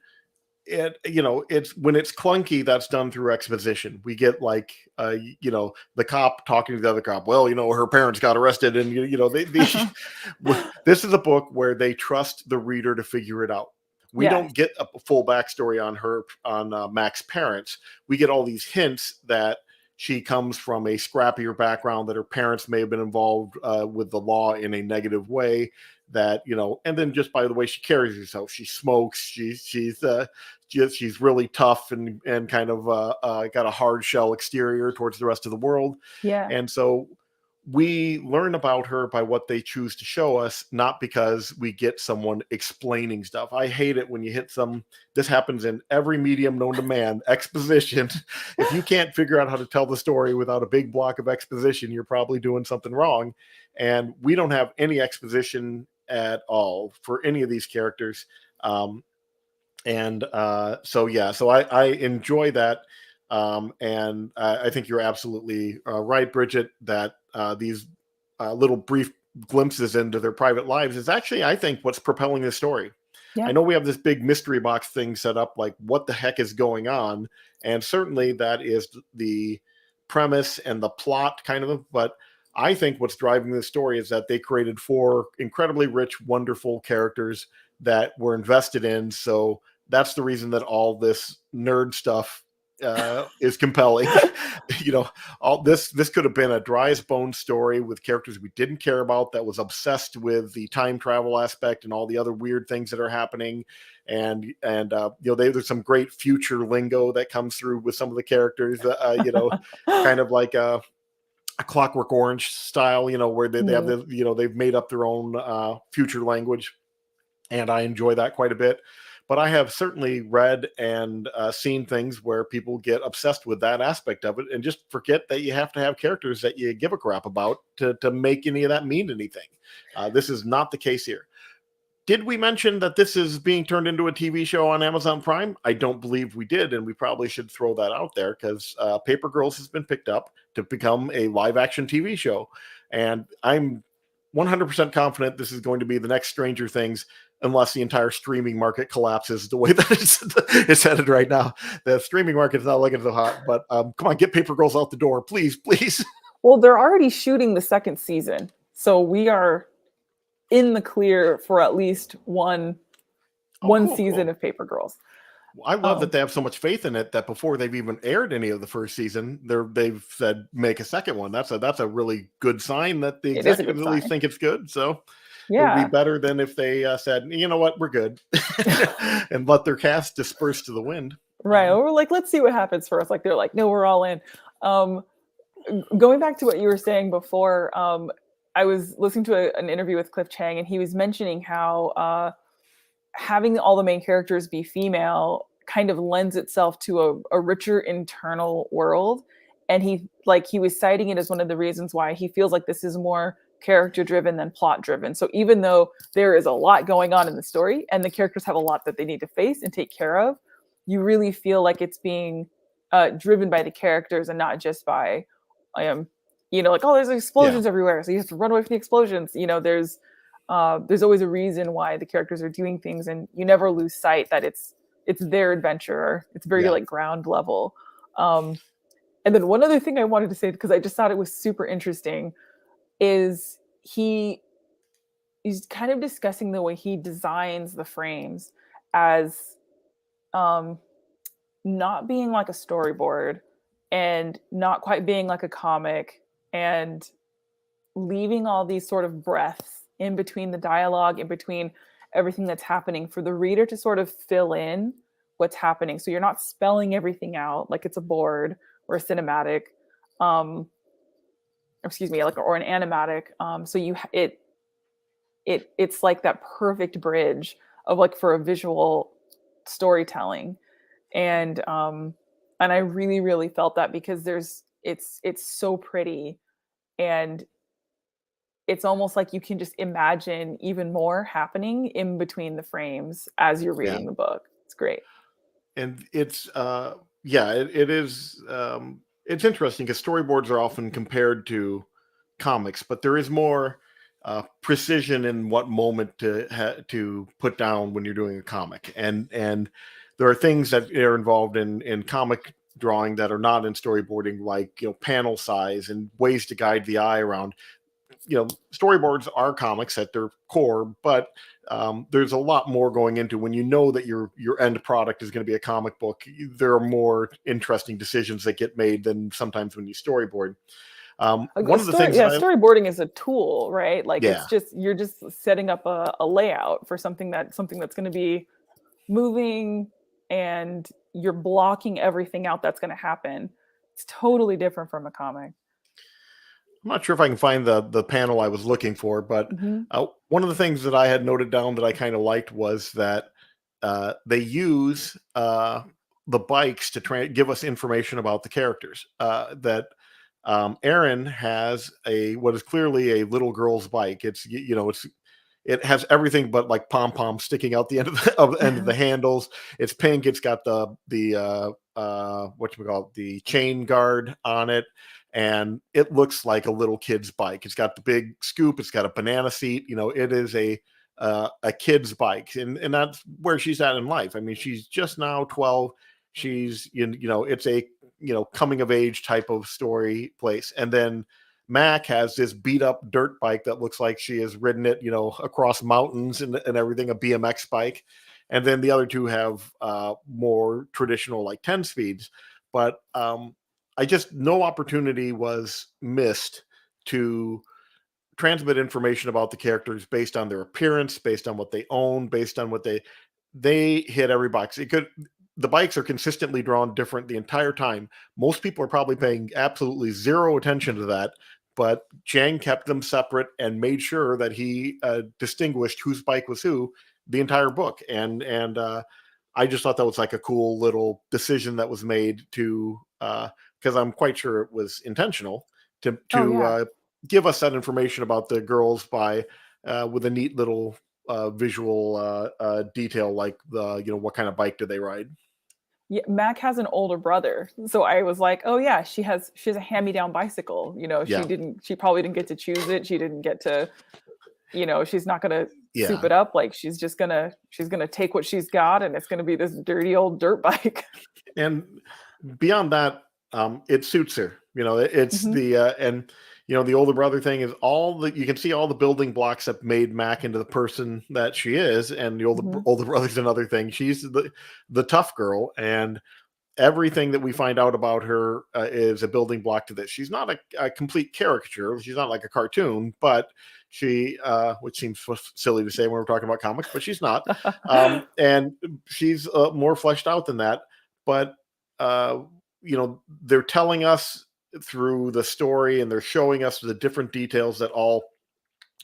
it's when it's clunky, that's done through exposition. We get like the cop talking to the other cop, well, her parents got arrested, and this is a book where they trust the reader to figure it out. We don't get a full backstory on Mac's parents. We get all these hints that she comes from a scrappier background, that her parents may have been involved with the law in a negative way, that, and then just by the way she carries herself, she smokes, she's really tough and kind of got a hard shell exterior towards the rest of the world. And so we learn about her by what they choose to show us, not because we get someone explaining stuff. I hate it when you hit this happens in every medium known to man, exposition. If you can't figure out how to tell the story without a big block of exposition, you're probably doing something wrong. And we don't have any exposition at all for any of these characters. So I enjoy that. And I think you're absolutely right, Bridget, that these little brief glimpses into their private lives is actually, I think, what's propelling this story. I know we have this big mystery box thing set up, like what the heck is going on? And certainly that is the premise and the plot kind of, but I think what's driving this story is that they created 4 incredibly rich, wonderful characters that we're invested in. So that's the reason that all this nerd stuff is compelling. All this could have been a dry as bone story with characters we didn't care about, that was obsessed with the time travel aspect and all the other weird things that are happening. And there's some great future lingo that comes through with some of the characters. Kind of like a Clockwork Orange style, where they have they've made up their own future language, and I enjoy that quite a bit. But I have certainly read and seen things where people get obsessed with that aspect of it and just forget that you have to have characters that you give a crap about to make any of that mean anything. This is not the case here. Did we mention that this is being turned into a TV show on Amazon Prime? I don't believe we did, and we probably should throw that out there, because Paper Girls has been picked up to become a live-action TV show. And I'm 100% confident this is going to be the next Stranger Things, unless the entire streaming market collapses the way that it's headed right now. The streaming market is not looking so hot, but come on, get Paper Girls out the door, please, please. Well, they're already shooting the second season, so we are in the clear for at least one season of Paper Girls. I love that they have so much faith in it that before they've even aired any of the first season, they've said make a second one. That's a really good sign that the executives at least think it's good. So it would be better than if they said, you know what, we're good, and let their cast disperse to the wind. Right. Or like, let's see what happens first. Like, they're like, no, we're all in. Going back to what you were saying before, I was listening to an interview with Cliff Chiang, and he was mentioning how having all the main characters be female kind of lends itself to a richer internal world. And he was citing it as one of the reasons why he feels like this is more character driven than plot driven. So even though there is a lot going on in the story and the characters have a lot that they need to face and take care of, you really feel like it's being driven by the characters and not just by, like, oh, there's explosions everywhere, so you have to run away from the explosions. There's always a reason why the characters are doing things, and you never lose sight that it's their adventure. It's very like ground level. And then one other thing I wanted to say, because I just thought it was super interesting, is he's kind of discussing the way he designs the frames as not being like a storyboard and not quite being like a comic, and leaving all these sort of breaths in between the dialogue, in between everything that's happening, for the reader to sort of fill in what's happening. So you're not spelling everything out like it's a board or a cinematic, or an animatic. So it's like that perfect bridge of like for a visual storytelling. And I really, really felt that, because it's so pretty, and it's almost like you can just imagine even more happening in between the frames as you're reading the book. It's great. And it's it is it's interesting, because storyboards are often compared to comics, but there is more precision in what moment to put down when you're doing a comic, and there are things that are involved in comic drawing that are not in storyboarding, like panel size and ways to guide the eye around. Storyboards are comics at their core, but there's a lot more going into when you know that your end product is going to be a comic book. There are more interesting decisions that get made than sometimes when you storyboard. One of the things, storyboarding is a tool, right? Like it's just, you're just setting up a layout for something that's going to be moving, and you're blocking everything out that's going to happen. It's totally different from a comic. I'm not sure if I can find the panel I was looking for, but one of the things that I had noted down that I kind of liked was that they use the bikes to give us information about the characters. That Erin has what is clearly a little girl's bike. It has everything but like pom poms sticking out the end of the handles. It's pink. It's got the the chain guard on it, and it looks like a little kid's bike. It's got the big scoop. It's got a banana seat. It is a kid's bike, and that's where she's at in life. I mean, she's just now 12. She's it's a coming of age type of story place, and then Mac has this beat up dirt bike that looks like she has ridden it, across mountains and everything, a BMX bike. And then the other two have more traditional, like 10 speeds. But no opportunity was missed to transmit information about the characters based on their appearance, based on what they own, based on what they hit every box. The bikes are consistently drawn different the entire time. Most people are probably paying absolutely zero attention to that, but Chiang kept them separate and made sure that he distinguished whose bike was who the entire book. And I just thought that was like a cool little decision that was made to, because I'm quite sure it was intentional to give us that information about the girls by with a neat little visual detail, like what kind of bike do they ride. Yeah, Mac has an older brother, so I was like, oh yeah, she has a hand-me-down bicycle. She probably didn't get to choose it. She didn't get to, she's not gonna soup it up. Like she's gonna take what she's got, and it's gonna be this dirty old dirt bike. And beyond that, it suits her. It's the the older brother thing is you can see all the building blocks that made Mac into the person that she is. And the older brother's another thing. She's the tough girl, and everything that we find out about her is a building block to this. She's not a complete caricature. She's not like a cartoon, but she, which seems silly to say when we're talking about comics, but she's not. And she's more fleshed out than that. But, they're telling us through the story, and they're showing us the different details that all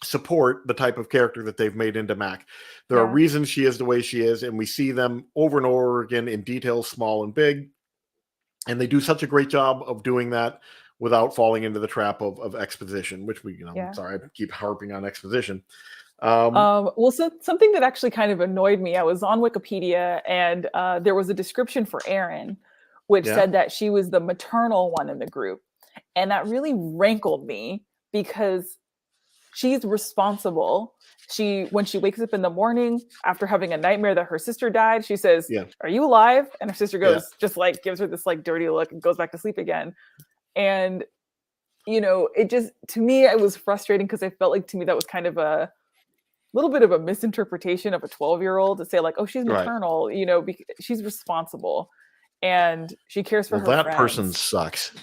support the type of character that they've made into Mac. There are reasons she is the way she is, and we see them over and over again in details, small and big. And they do such a great job of doing that without falling into the trap of exposition, which I'm sorry, I keep harping on exposition. So something that actually kind of annoyed me, I was on Wikipedia, and there was a description for Erin, which said that she was the maternal one in the group. And that really rankled me because she's responsible. When she wakes up in the morning after having a nightmare that her sister died, she says, "Are you alive?" And her sister goes, just like gives her this like dirty look and goes back to sleep again. And, it just, to me, it was frustrating because I felt like, to me, that was kind of a little bit of a misinterpretation of a 12-year-old to say like, oh, she's maternal, because she's responsible. And she cares for her that friends. Person sucks.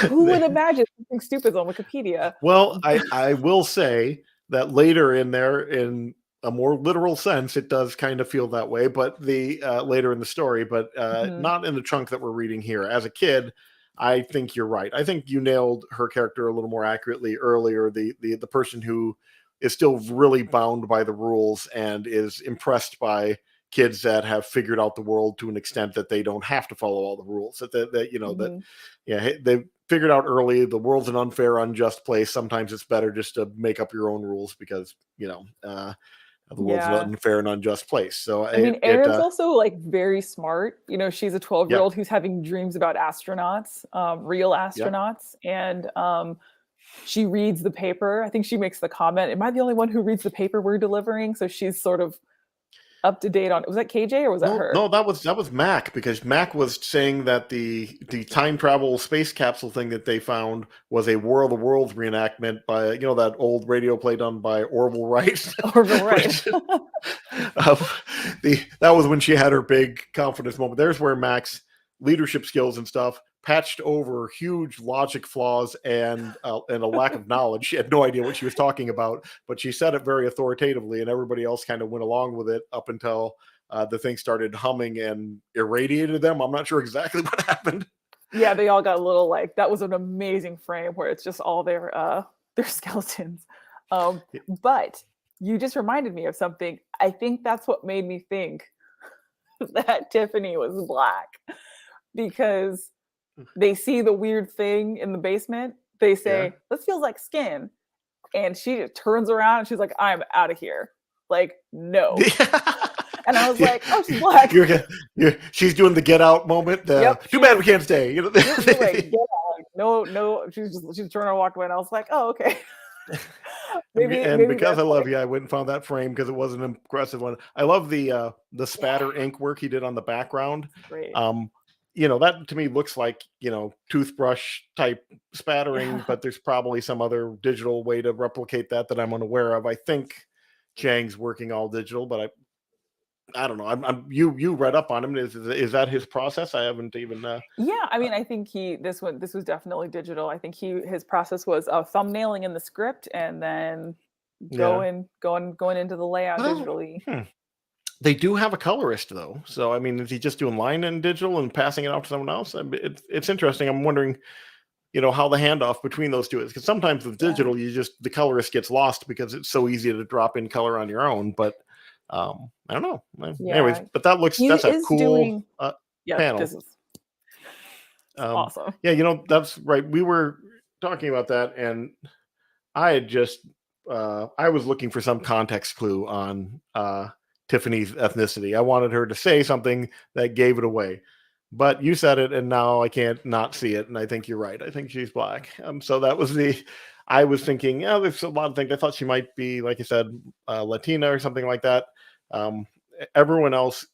Who would imagine something stupid on Wikipedia? Well, I will say that later in there, in a more literal sense, it does kind of feel that way, but later in the story, but not in the chunk that we're reading here. As a kid, I think you're right. I think you nailed her character a little more accurately earlier. The person who is still really bound by the rules and is impressed by kids that have figured out the world to an extent that they don't have to follow all the rules. They figured out early the world's an unfair, unjust place. Sometimes it's better just to make up your own rules because the world's an unfair and unjust place. So Erin's also like very smart. She's a 12-year-old who's having dreams about astronauts, real astronauts, and she reads the paper. I think she makes the comment, "Am I the only one who reads the paper we're delivering?" So she's sort of up to date on. Was that KJ or was that her? No, that was Mac, because Mac was saying that the time travel space capsule thing that they found was a War of the Worlds reenactment by that old radio play done by Orville Wright. Orville Wright. That was when she had her big confidence moment. There's where Mac's leadership skills and stuff patched over huge logic flaws and a lack of knowledge. She had no idea what she was talking about, but she said it very authoritatively, and everybody else kind of went along with it up until the thing started humming and irradiated them. I'm not sure exactly what happened. Yeah, they all got a little like, that was an amazing frame where it's just all their skeletons. But you just reminded me of something. I think that's what made me think that Tiffany was black, because they see the weird thing in the basement. They say, "This feels like skin." And she just turns around and she's like, "I'm out of here." Like, no. And I was like, "Oh, she's black." She's doing the get out moment. Too bad we can't stay. You're like, get out. No. She's turning around and walked away. And I was like, "Oh, okay." maybe because I love you, I went and found that frame because it was an impressive one. I love the spatter ink work he did on the background. Great. that to me looks like, toothbrush type spattering, Yeah. but there's probably some other digital way to replicate that I'm unaware of. I think Chang's working all digital, but I don't know. You read up on him. Is that his process? I haven't even. Yeah, I mean, I think this was definitely digital. I think his process was thumbnailing in the script and then Yeah. going into the layout Well, digitally. hmm. They do have a colorist though. So I mean, is he just doing line and digital and passing it off to someone else? It's interesting. I'm wondering, how the handoff between those two is, because sometimes with Yeah. digital, the colorist gets lost because it's so easy to drop in color on your own. But I don't know. Anyways, Yeah. but He that's a is cool doing yeah, this panel. is Um, awesome. yeah, that's right. We were talking about that, and I had just I was looking for some context clue on Tiffany's ethnicity. I wanted her to say something that gave it away. But you said it, and now I can't not see it. And I think you're right. I think she's black. So that was I was thinking, yeah, there's a lot of things. I thought she might be, like you said, Latina or something like that. Um, Everyone else,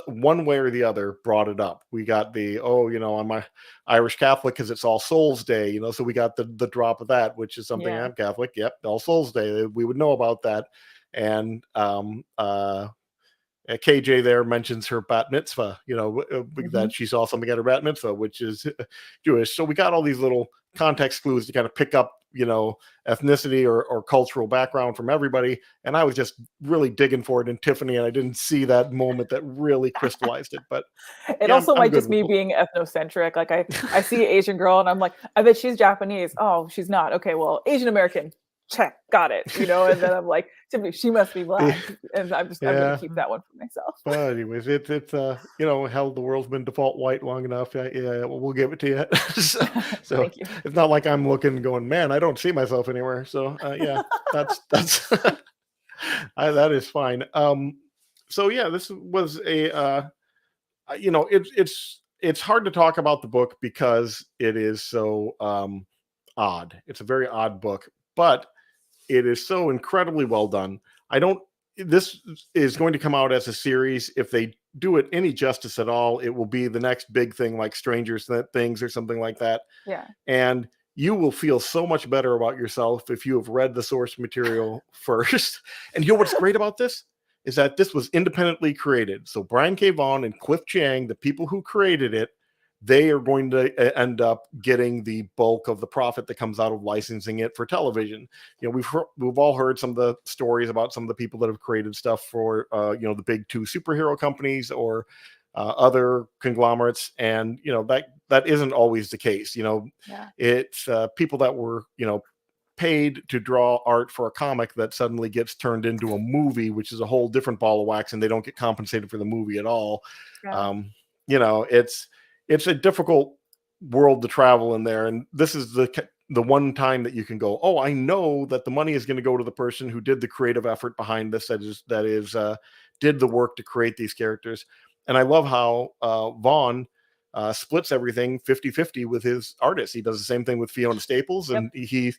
one way or the other brought it up. We got I'm a Irish Catholic because it's All Souls Day, so we got the drop of that, which is something. Yeah. I'm Catholic. Yep, All Souls Day. We would know about that. And KJ there mentions her bat mitzvah, Mhm. that she saw something at her bat mitzvah, which is Jewish. So we got all these little context clues to kind of pick up, ethnicity or cultural background from everybody. And I was just really digging for it in Tiffany, and I didn't see that moment that really crystallized it. But It yeah, also I'm might good just with me being ethnocentric. Like I see an Asian girl and I'm like, I bet she's Japanese. Oh, she's not. Okay, well, Asian American. Check. Got it. And then I'm like, Tiffany, she must be the, black. And I'm gonna yeah. keep that one for myself. But anyways, it's hell, the world's been default white long enough. Yeah, well, we'll give it to you. So Thank you. it's not like I'm looking and going, man, I don't see myself anywhere. So yeah, that's that is fine. So yeah, this was it's hard to talk about the book because it is so odd. It's a very odd book, but it is so incredibly well done. I don't. This is going to come out as a series. If they do it any justice at all, it will be the next big thing, like Strangers Things or something like that. Yeah. And you will feel so much better about yourself if you have read the source material first. And what's great about this is that this was independently created. So Brian K. Vaughan and Cliff Chiang, the people who created it, they are going to end up getting the bulk of the profit that comes out of licensing it for television. We've all heard some of the stories about some of the people that have created stuff for the big two superhero companies or other conglomerates, and that isn't always the case. Yeah. It's people that were paid to draw art for a comic that suddenly gets turned into a movie, which is a whole different ball of wax, and they don't get compensated for the movie at all. Yeah. Um, it's a difficult world to travel in there, and this is the one time that you can go, oh, I know that the money is going to go to the person who did the creative effort behind this, that is did the work to create these characters. And I love how Vaughn splits everything 50-50 with his artists. He does the same thing with Fiona Staples, Yep. and he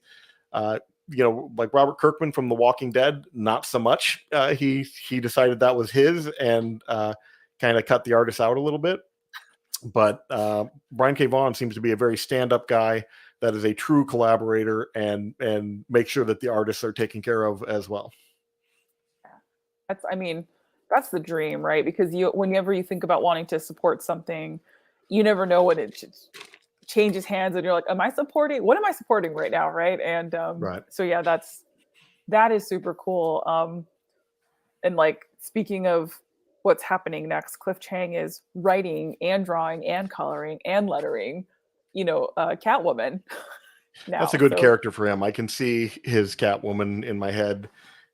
like Robert Kirkman from The Walking Dead, not so much. He decided that was his, and kind of cut the artist out a little bit. But Brian K. Vaughan seems to be a very stand-up guy that is a true collaborator and make sure that the artists are taken care of as well. That's the dream, right? Because whenever you think about wanting to support something, you never know when it changes hands and you're like, what am I supporting right now? Right. And Right. so yeah, that is super cool. And like, speaking of what's happening next, Cliff Chang is writing and drawing and coloring and lettering, Catwoman That's a now. good So character for him. I can see his Catwoman in my head.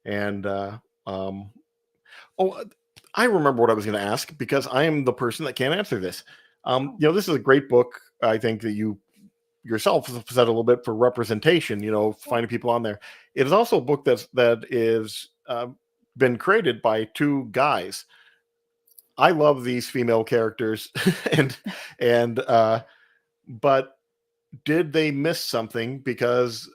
And um, oh, I remember what I was going to ask, because I am the person that can't answer this. This is a great book. I think that you yourself said a little bit for representation, finding people on there. It is also a book that is been created by two guys. I love these female characters, and but did they miss something? Because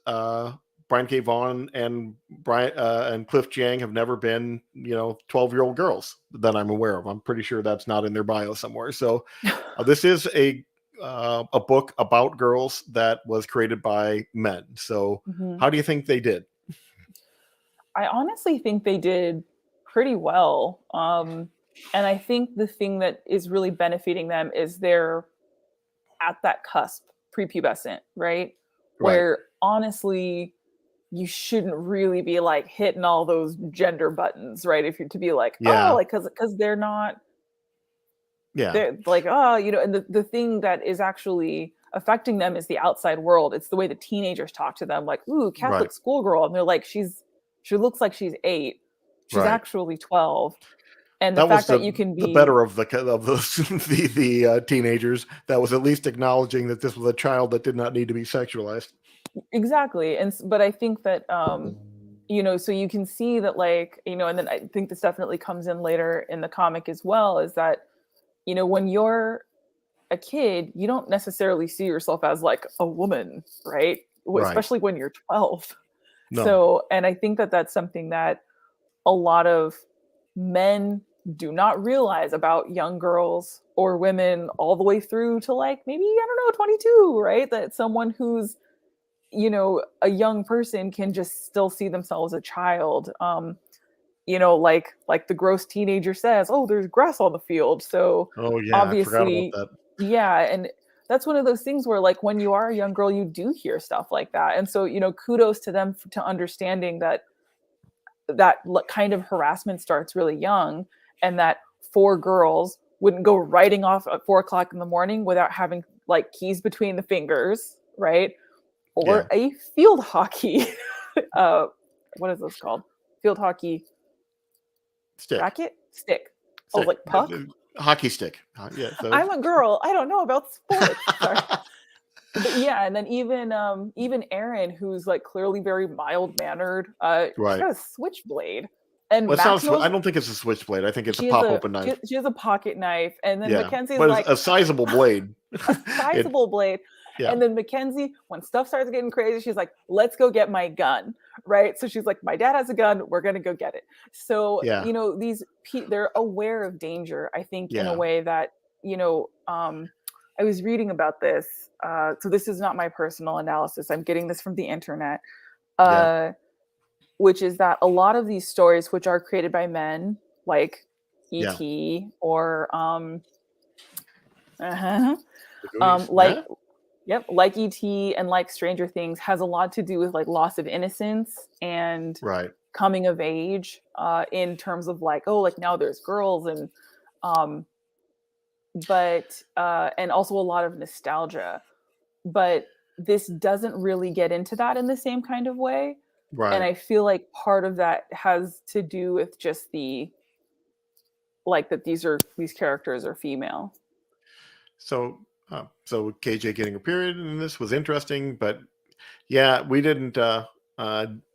Brian K. Vaughan and Brian and Cliff Chiang have never been, 12-year-old girls that I'm aware of. I'm pretty sure that's not in their bio somewhere. So this is a book about girls that was created by men. So Mhm. how do you think they did? I honestly think they did pretty well. And I think the thing that is really benefiting them is they're at that cusp, prepubescent, right? Right. Where honestly, you shouldn't really be like hitting all those gender buttons, right? If you're to be like, oh, Yeah. like because Yeah. they're like, oh, and the thing that is actually affecting them is the outside world. It's the way the teenagers talk to them, like, ooh, Right. Catholic schoolgirl. And they're like, she looks like she's 8. She's Right. actually 12. And the That was fact that the you can the be better of the teenagers that was at least acknowledging that this was a child that did not need to be sexualized. exactly. But I think that so you can see that, like, and then I think this definitely comes in later in the comic as well, is that, when you're a kid, you don't necessarily see yourself as like a woman, right? Right. Especially when you're 12. No. So, and I think that that's something that a lot of men do not realize about young girls or women all the way through to, like, maybe, I don't know, 22, right? That someone who's, a young person can just still see themselves as a child. Like the gross teenager says, "Oh, there's grass on the field." So Oh yeah, I forgot about obviously, that. yeah, and that's one of those things where, like, when you are a young girl, you do hear stuff like that, and so kudos to them to understanding that kind of harassment starts really young, and that 4 girls wouldn't go riding off at 4 o'clock in the morning without having like keys between the fingers, right? Yeah. Or a field hockey, uh, what is this called? Field hockey Stick. racket? Stick. Oh, Stick. like puck? Hockey stick. Yeah. So I'm a girl. I don't know about sports. Sorry. But yeah, and then even Erin, who's like clearly very mild mannered, she's right. got a switchblade. And Well, it sounds. Max knows I don't think it's a switchblade. I think it's a she has pop a open she, knife. she has a pocket knife, and then Yeah, Mackenzie's but it's like a sizable blade. a it. sizable blade. Yeah. And then Mackenzie, when stuff starts getting crazy, she's like, let's go get my gun. Right. So she's like, my dad has a gun. We're going to go get it. So, Yeah. they're aware of danger, I think, in a Yeah. way that, I was reading about this. So this is not my personal analysis. I'm getting this from the internet, Yeah. which is that a lot of these stories, which are created by men, like Yeah. E.T. or uh-huh, The Goonies. like Yeah. yep, like ET and like Stranger Things, has a lot to do with like loss of innocence and Right. coming of age, in terms of like, oh, like now there's girls, and um but and also a lot of nostalgia. But this doesn't really get into that in the same kind of way. And Right. I feel like part of that has to do with just the, like, that these characters are female. So KJ getting a period in this was interesting, but yeah, we didn't uh,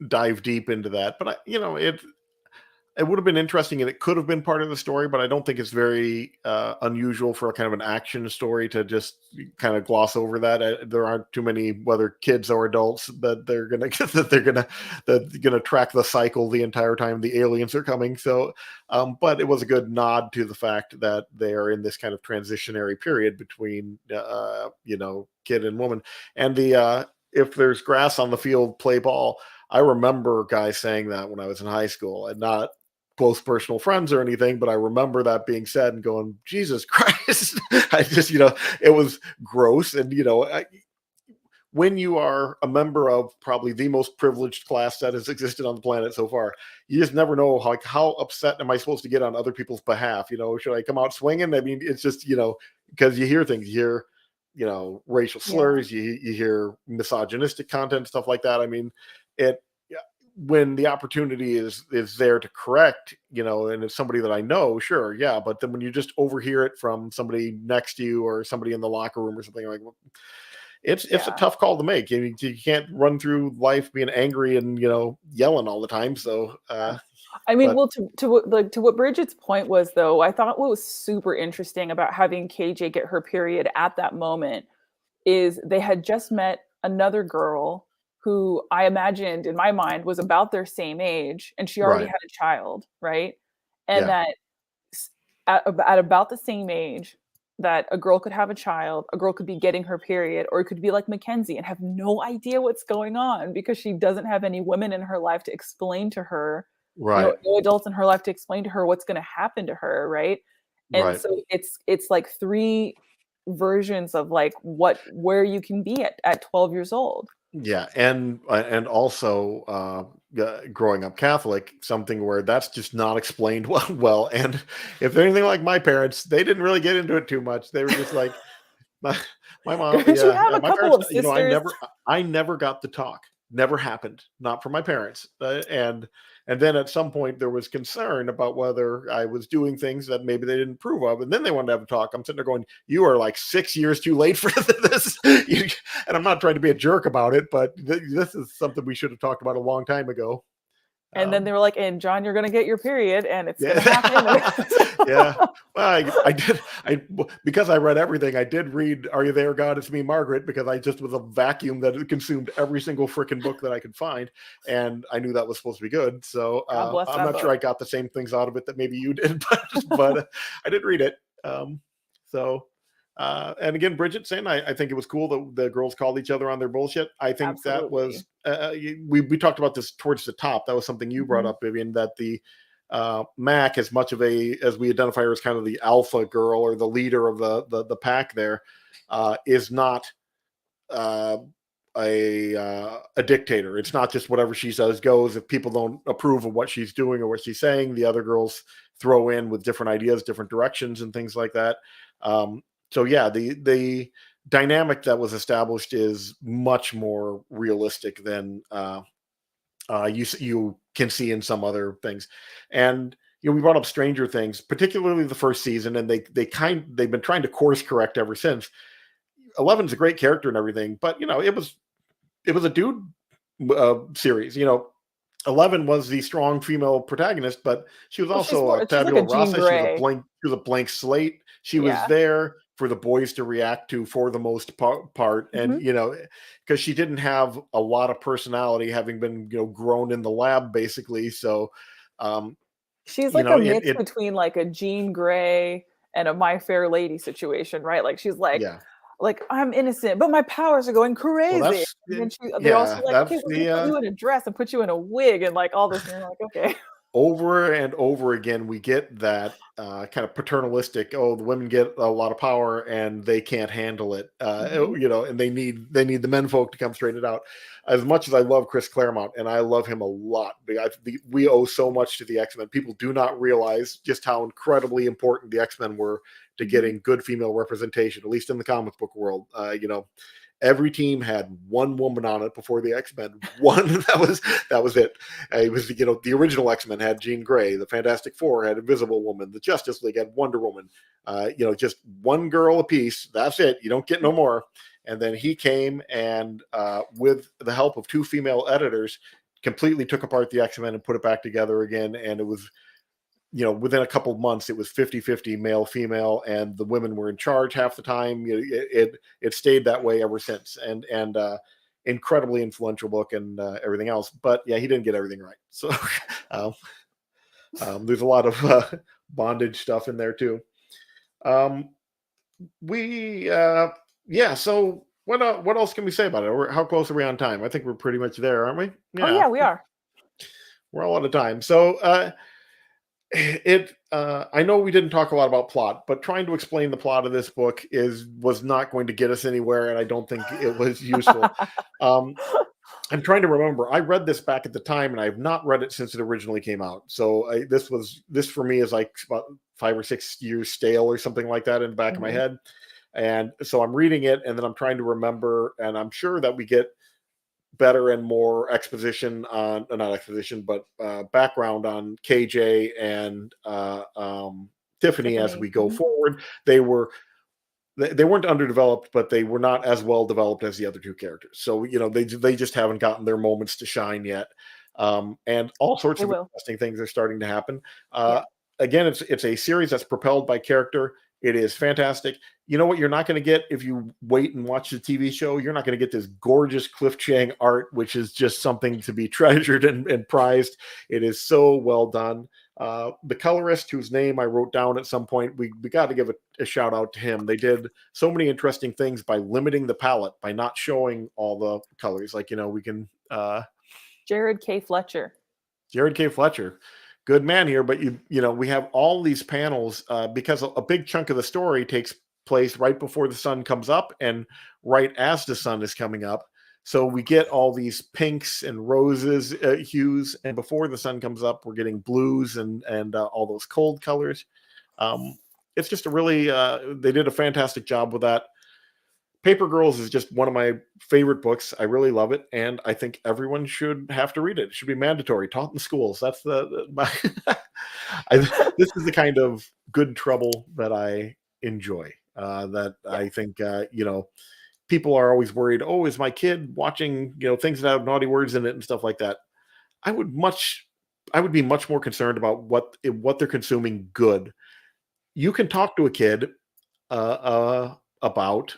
dive deep into that. But it would have been interesting and it could have been part of the story, but I don't think it's very unusual for a kind of an action story to just kind of gloss over that. There aren't too many, whether kids or adults, that they're gonna track the cycle the entire time the aliens are coming. So, but it was a good nod to the fact that they are in this kind of transitionary period between kid and woman, and the if there's grass on the field, play ball. I remember guys saying that when I was in high school, and not close personal friends or anything, but I remember that being said and going, Jesus Christ. I just, it was gross. And, when you are a member of probably the most privileged class that has existed on the planet so far, you just never know how upset am I supposed to get on other people's behalf? Should I come out swinging? I mean, it's just, because you hear things, you hear, racial Yeah. slurs, you hear misogynistic content, stuff like that. I mean, it, when the opportunity is there to correct, and it's somebody that I know, sure, yeah. But then when you just overhear it from somebody next to you or somebody in the locker room or something, like, it's a Yeah. tough call to make. I mean, you can't run through life being angry and yelling all the time. So, I mean, but well, to what Bridget's point was, though, I thought what was super interesting about having KJ get her period at that moment is they had just met another girl who I imagined in my mind was about their same age, and she already Right. had a child, right? And Yeah. that at about the same age, that a girl could have a child, a girl could be getting her period, or it could be like Mackenzie and have no idea what's going on because she doesn't have any women in her life to explain to her, Right. no adults in her life to explain to her what's going to happen to her, right? And Right. so it's like three versions of like where you can be at 12 years old. Yeah, and also growing up Catholic, something where that's just not explained well. And if they're anything like my parents, they didn't really get into it too much. They were just like my my mom. Don't you Yeah, have yeah, a my couple parents. of You know, sisters? I never got the talk. Never happened. Not from my parents. And then at some point there was concern about whether I was doing things that maybe they didn't approve of, and then they wanted to have a talk. I'm sitting there going, "You are like 6 years too late for this." And I'm not trying to be a jerk about it, but this is something we should have talked about a long time ago. And then they Um, were like, and John, you're going to get your period and it's going to happen. yeah, yeah. Well, I did. Because I read everything. I did read "Are You There, God? It's Me, Margaret," because I just was a vacuum that consumed every single freaking book that I could find, and I knew that was supposed to be good. So God bless I'm that not sure book. I got the same things out of it that maybe you did, but I did read it. So and again, Bridget saying, I think it was cool that the girls called each other on their bullshit. I think that was Absolutely. we talked about this towards the top. That was something you brought Hmm. up, Vivian, that the Mac, as much of as we identify her as kind of the alpha girl or the leader of the pack, there is not uh, a dictator. It's not just whatever she says goes. If people don't approve of what she's doing or what she's saying, the other girls throw in with different ideas, different directions, and things like that. Um, so yeah, the dynamic that was established is much more realistic than you can see in some other things. And we brought up Stranger Things, particularly the first season, and they've been trying to course correct ever since. Eleven's a great character and everything, but it was a dude series. 11 was the strong female protagonist, but she was Well, also a she's like a tabula Jean rasa. She was a Grey. blank. She was a blank slate. She was Yeah. there for the boys to react to for the most part, and Hmm. because she didn't have a lot of personality, having been grown in the lab basically. So, um, She's like a mix it between like a Jean Grey and a My Fair Lady situation, right? Like she's yeah. like I'm innocent, but my powers are going Well, crazy. that's And then they're also yeah. like, okay, That's we're gonna put the you in a dress and put you in a wig and like all this, and you're like, okay. over and over again we get that kind of paternalistic, oh, the women get a lot of power and they can't handle it, Hmm. and they need the men folk to come straighten it out. As much as I love Chris Claremont, and I love him a lot, we owe so much to the X-Men. People do not realize just how incredibly important the X-Men were to Hmm. getting good female representation, at least in the comic book world. Every team had one woman on it before the X-Men. One that was it. It was the original X-Men had Jean Grey, the Fantastic Four had Invisible Woman, the Justice League had Wonder Woman. Just one girl apiece. That's it. You don't get no more. And then he came and with the help of two female editors, completely took apart the X-Men and put it back together again. And it was within a couple of months, it was 50-50 male, female, and the women were in charge half the time. It stayed that way ever since. And incredibly influential book and everything else. But yeah, he didn't get everything right. So um, there's a lot of bondage stuff in there too. Um, we yeah. So what else can we say about it? How close are we on time? I think we're pretty much there, aren't we? Oh Yeah, yeah, we are. we're all out of time. So I know we didn't talk a lot about plot, but trying to explain the plot of this book was not going to get us anywhere, and I don't think it was useful. um I'm trying to remember. I read this back at the time, and I have not read it since it originally came out. So this for me is like about 5 or 6 years stale or something like that in the back of my Mhm. head. And so I'm reading it, and then I'm trying to remember, and I'm sure that we get better and more exposition on not exposition, but background on KJ and Tiffany as Tiffany. we go Mhm. forward. They weren't underdeveloped, but they were not as well developed as the other two characters. So they just haven't gotten their moments to shine yet. And all sorts They of will. interesting things are starting to happen. Yeah. Again, it's a series that's propelled by character. It is fantastic. You know what you're not going to get if you wait and watch the TV show? You're not going to get this gorgeous Cliff Chiang art, which is just something to be treasured and prized. It is so well done. The colorist, whose name I wrote down at some point, we got to give a shout out to him. They did so many interesting things by limiting the palette, by not showing all the colors. Like, we can... Jared K. Fletcher. Good man here, but we have all these panels because a big chunk of the story takes place right before the sun comes up and right as the sun is coming up. So we get all these pinks and roses hues, and before the sun comes up, we're getting blues and all those cold colors. It's just they did a fantastic job with that. Paper Girls is just one of my favorite books. I really love it, and I think everyone should have to read it. It should be mandatory, taught in schools. That's this is the kind of good trouble that I enjoy. I think people are always worried. Oh, is my kid watching things that have naughty words in it and stuff like that? I would be much more concerned about what they're consuming good. You can talk to a kid about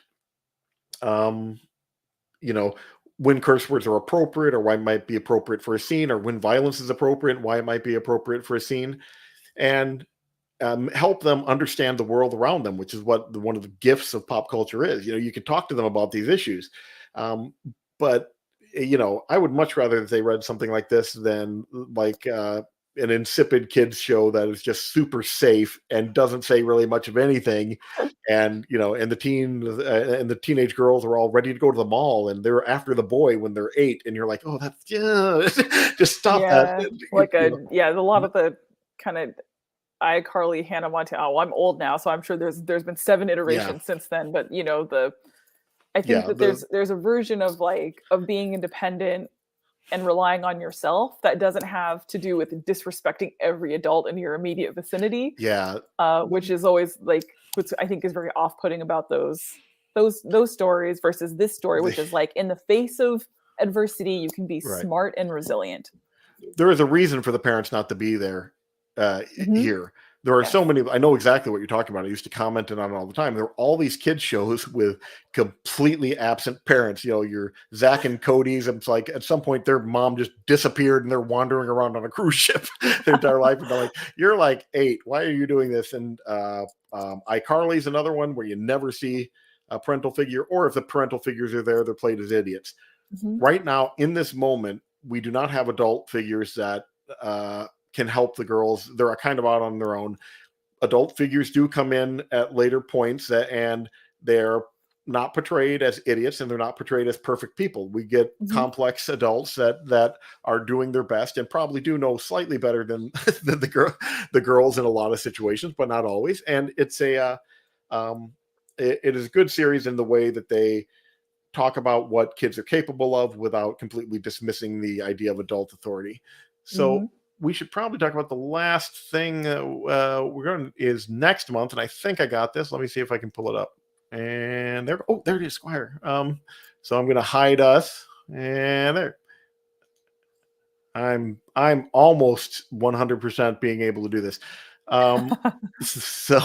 when curse words are appropriate, or why it might be appropriate for a scene, or when violence is appropriate, why it might be appropriate for a scene, and help them understand the world around them, which is what one of the gifts of pop culture is. You can talk to them about these issues, but I would much rather that they read something like this than like an insipid kids show that is just super safe and doesn't say really much of anything. And and the teenage girls are all ready to go to the mall, and they're after the boy when they're 8, and you're like, oh, that's just stop that. Like a lot of the kind of iCarly, Hannah Montana. Oh, I'm old now, so I'm sure there's been 7 iterations since then. But I think that there's a version of being independent and relying on yourself that doesn't have to do with disrespecting every adult in your immediate vicinity. Yeah. Which is always which I think is very off-putting about those stories versus this story, which is in the face of adversity, you can be smart and resilient. There is a reason for the parents not to be there here. There are so many. I know exactly what you're talking about. I used to comment on it all the time. There are all these kids shows with completely absent parents. Your Zach and Cody's. It's like at some point their mom just disappeared and they're wandering around on a cruise ship their entire life. And they're like, "You're like 8. Why are you doing this?" And iCarly's another one where you never see a parental figure, or if the parental figures are there, they're played as idiots. Right now, in this moment, we do not have adult figures that can help the girls. They're kind of out on their own. Adult figures do come in at later points, and they're not portrayed as idiots, and they're not portrayed as perfect people. We get complex adults that are doing their best and probably do know slightly better than the girls in a lot of situations, but not always. And it's it is a good series in the way that they talk about what kids are capable of without completely dismissing the idea of adult authority. So we should probably talk about the last thing we're going is next month, and I think I got this. Let me see if I can pull it up. And there it is, Squire. So I'm going to hide us, and there. I'm almost 100% being able to do this. So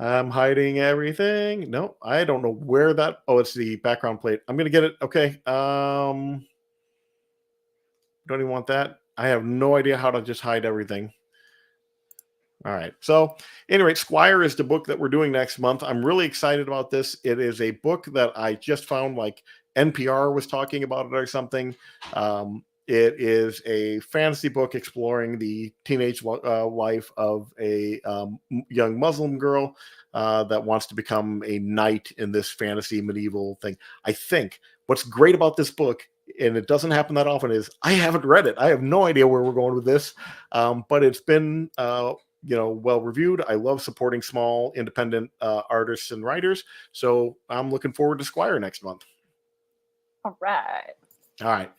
I'm hiding everything. No, I don't know where that. Oh, it's the background plate. I'm going to get it. Okay. Don't even want that. I have no idea how to just hide everything. All right. So anyway, Squire is the book that we're doing next month. I'm really excited about this. It is a book that I just found, like NPR was talking about it or something. It is a fantasy book exploring the teenage life of a young Muslim girl that wants to become a knight in this fantasy medieval thing. I think what's great about this book, and it doesn't happen that often, is I haven't read it. I have no idea where we're going with this, but it's been well reviewed. I love supporting small independent artists and writers, so I'm looking forward to Squire next month. All right.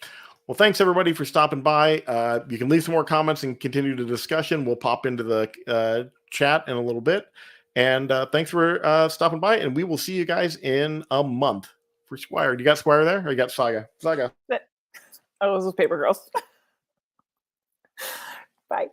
Well, thanks everybody for stopping by. You can leave some more comments and continue the discussion. We'll pop into the chat in a little bit. And thanks for stopping by, and we will see you guys in a month for Squire. You got Squire there, or you got Saga? Oh, this was Paper Girls. Bye.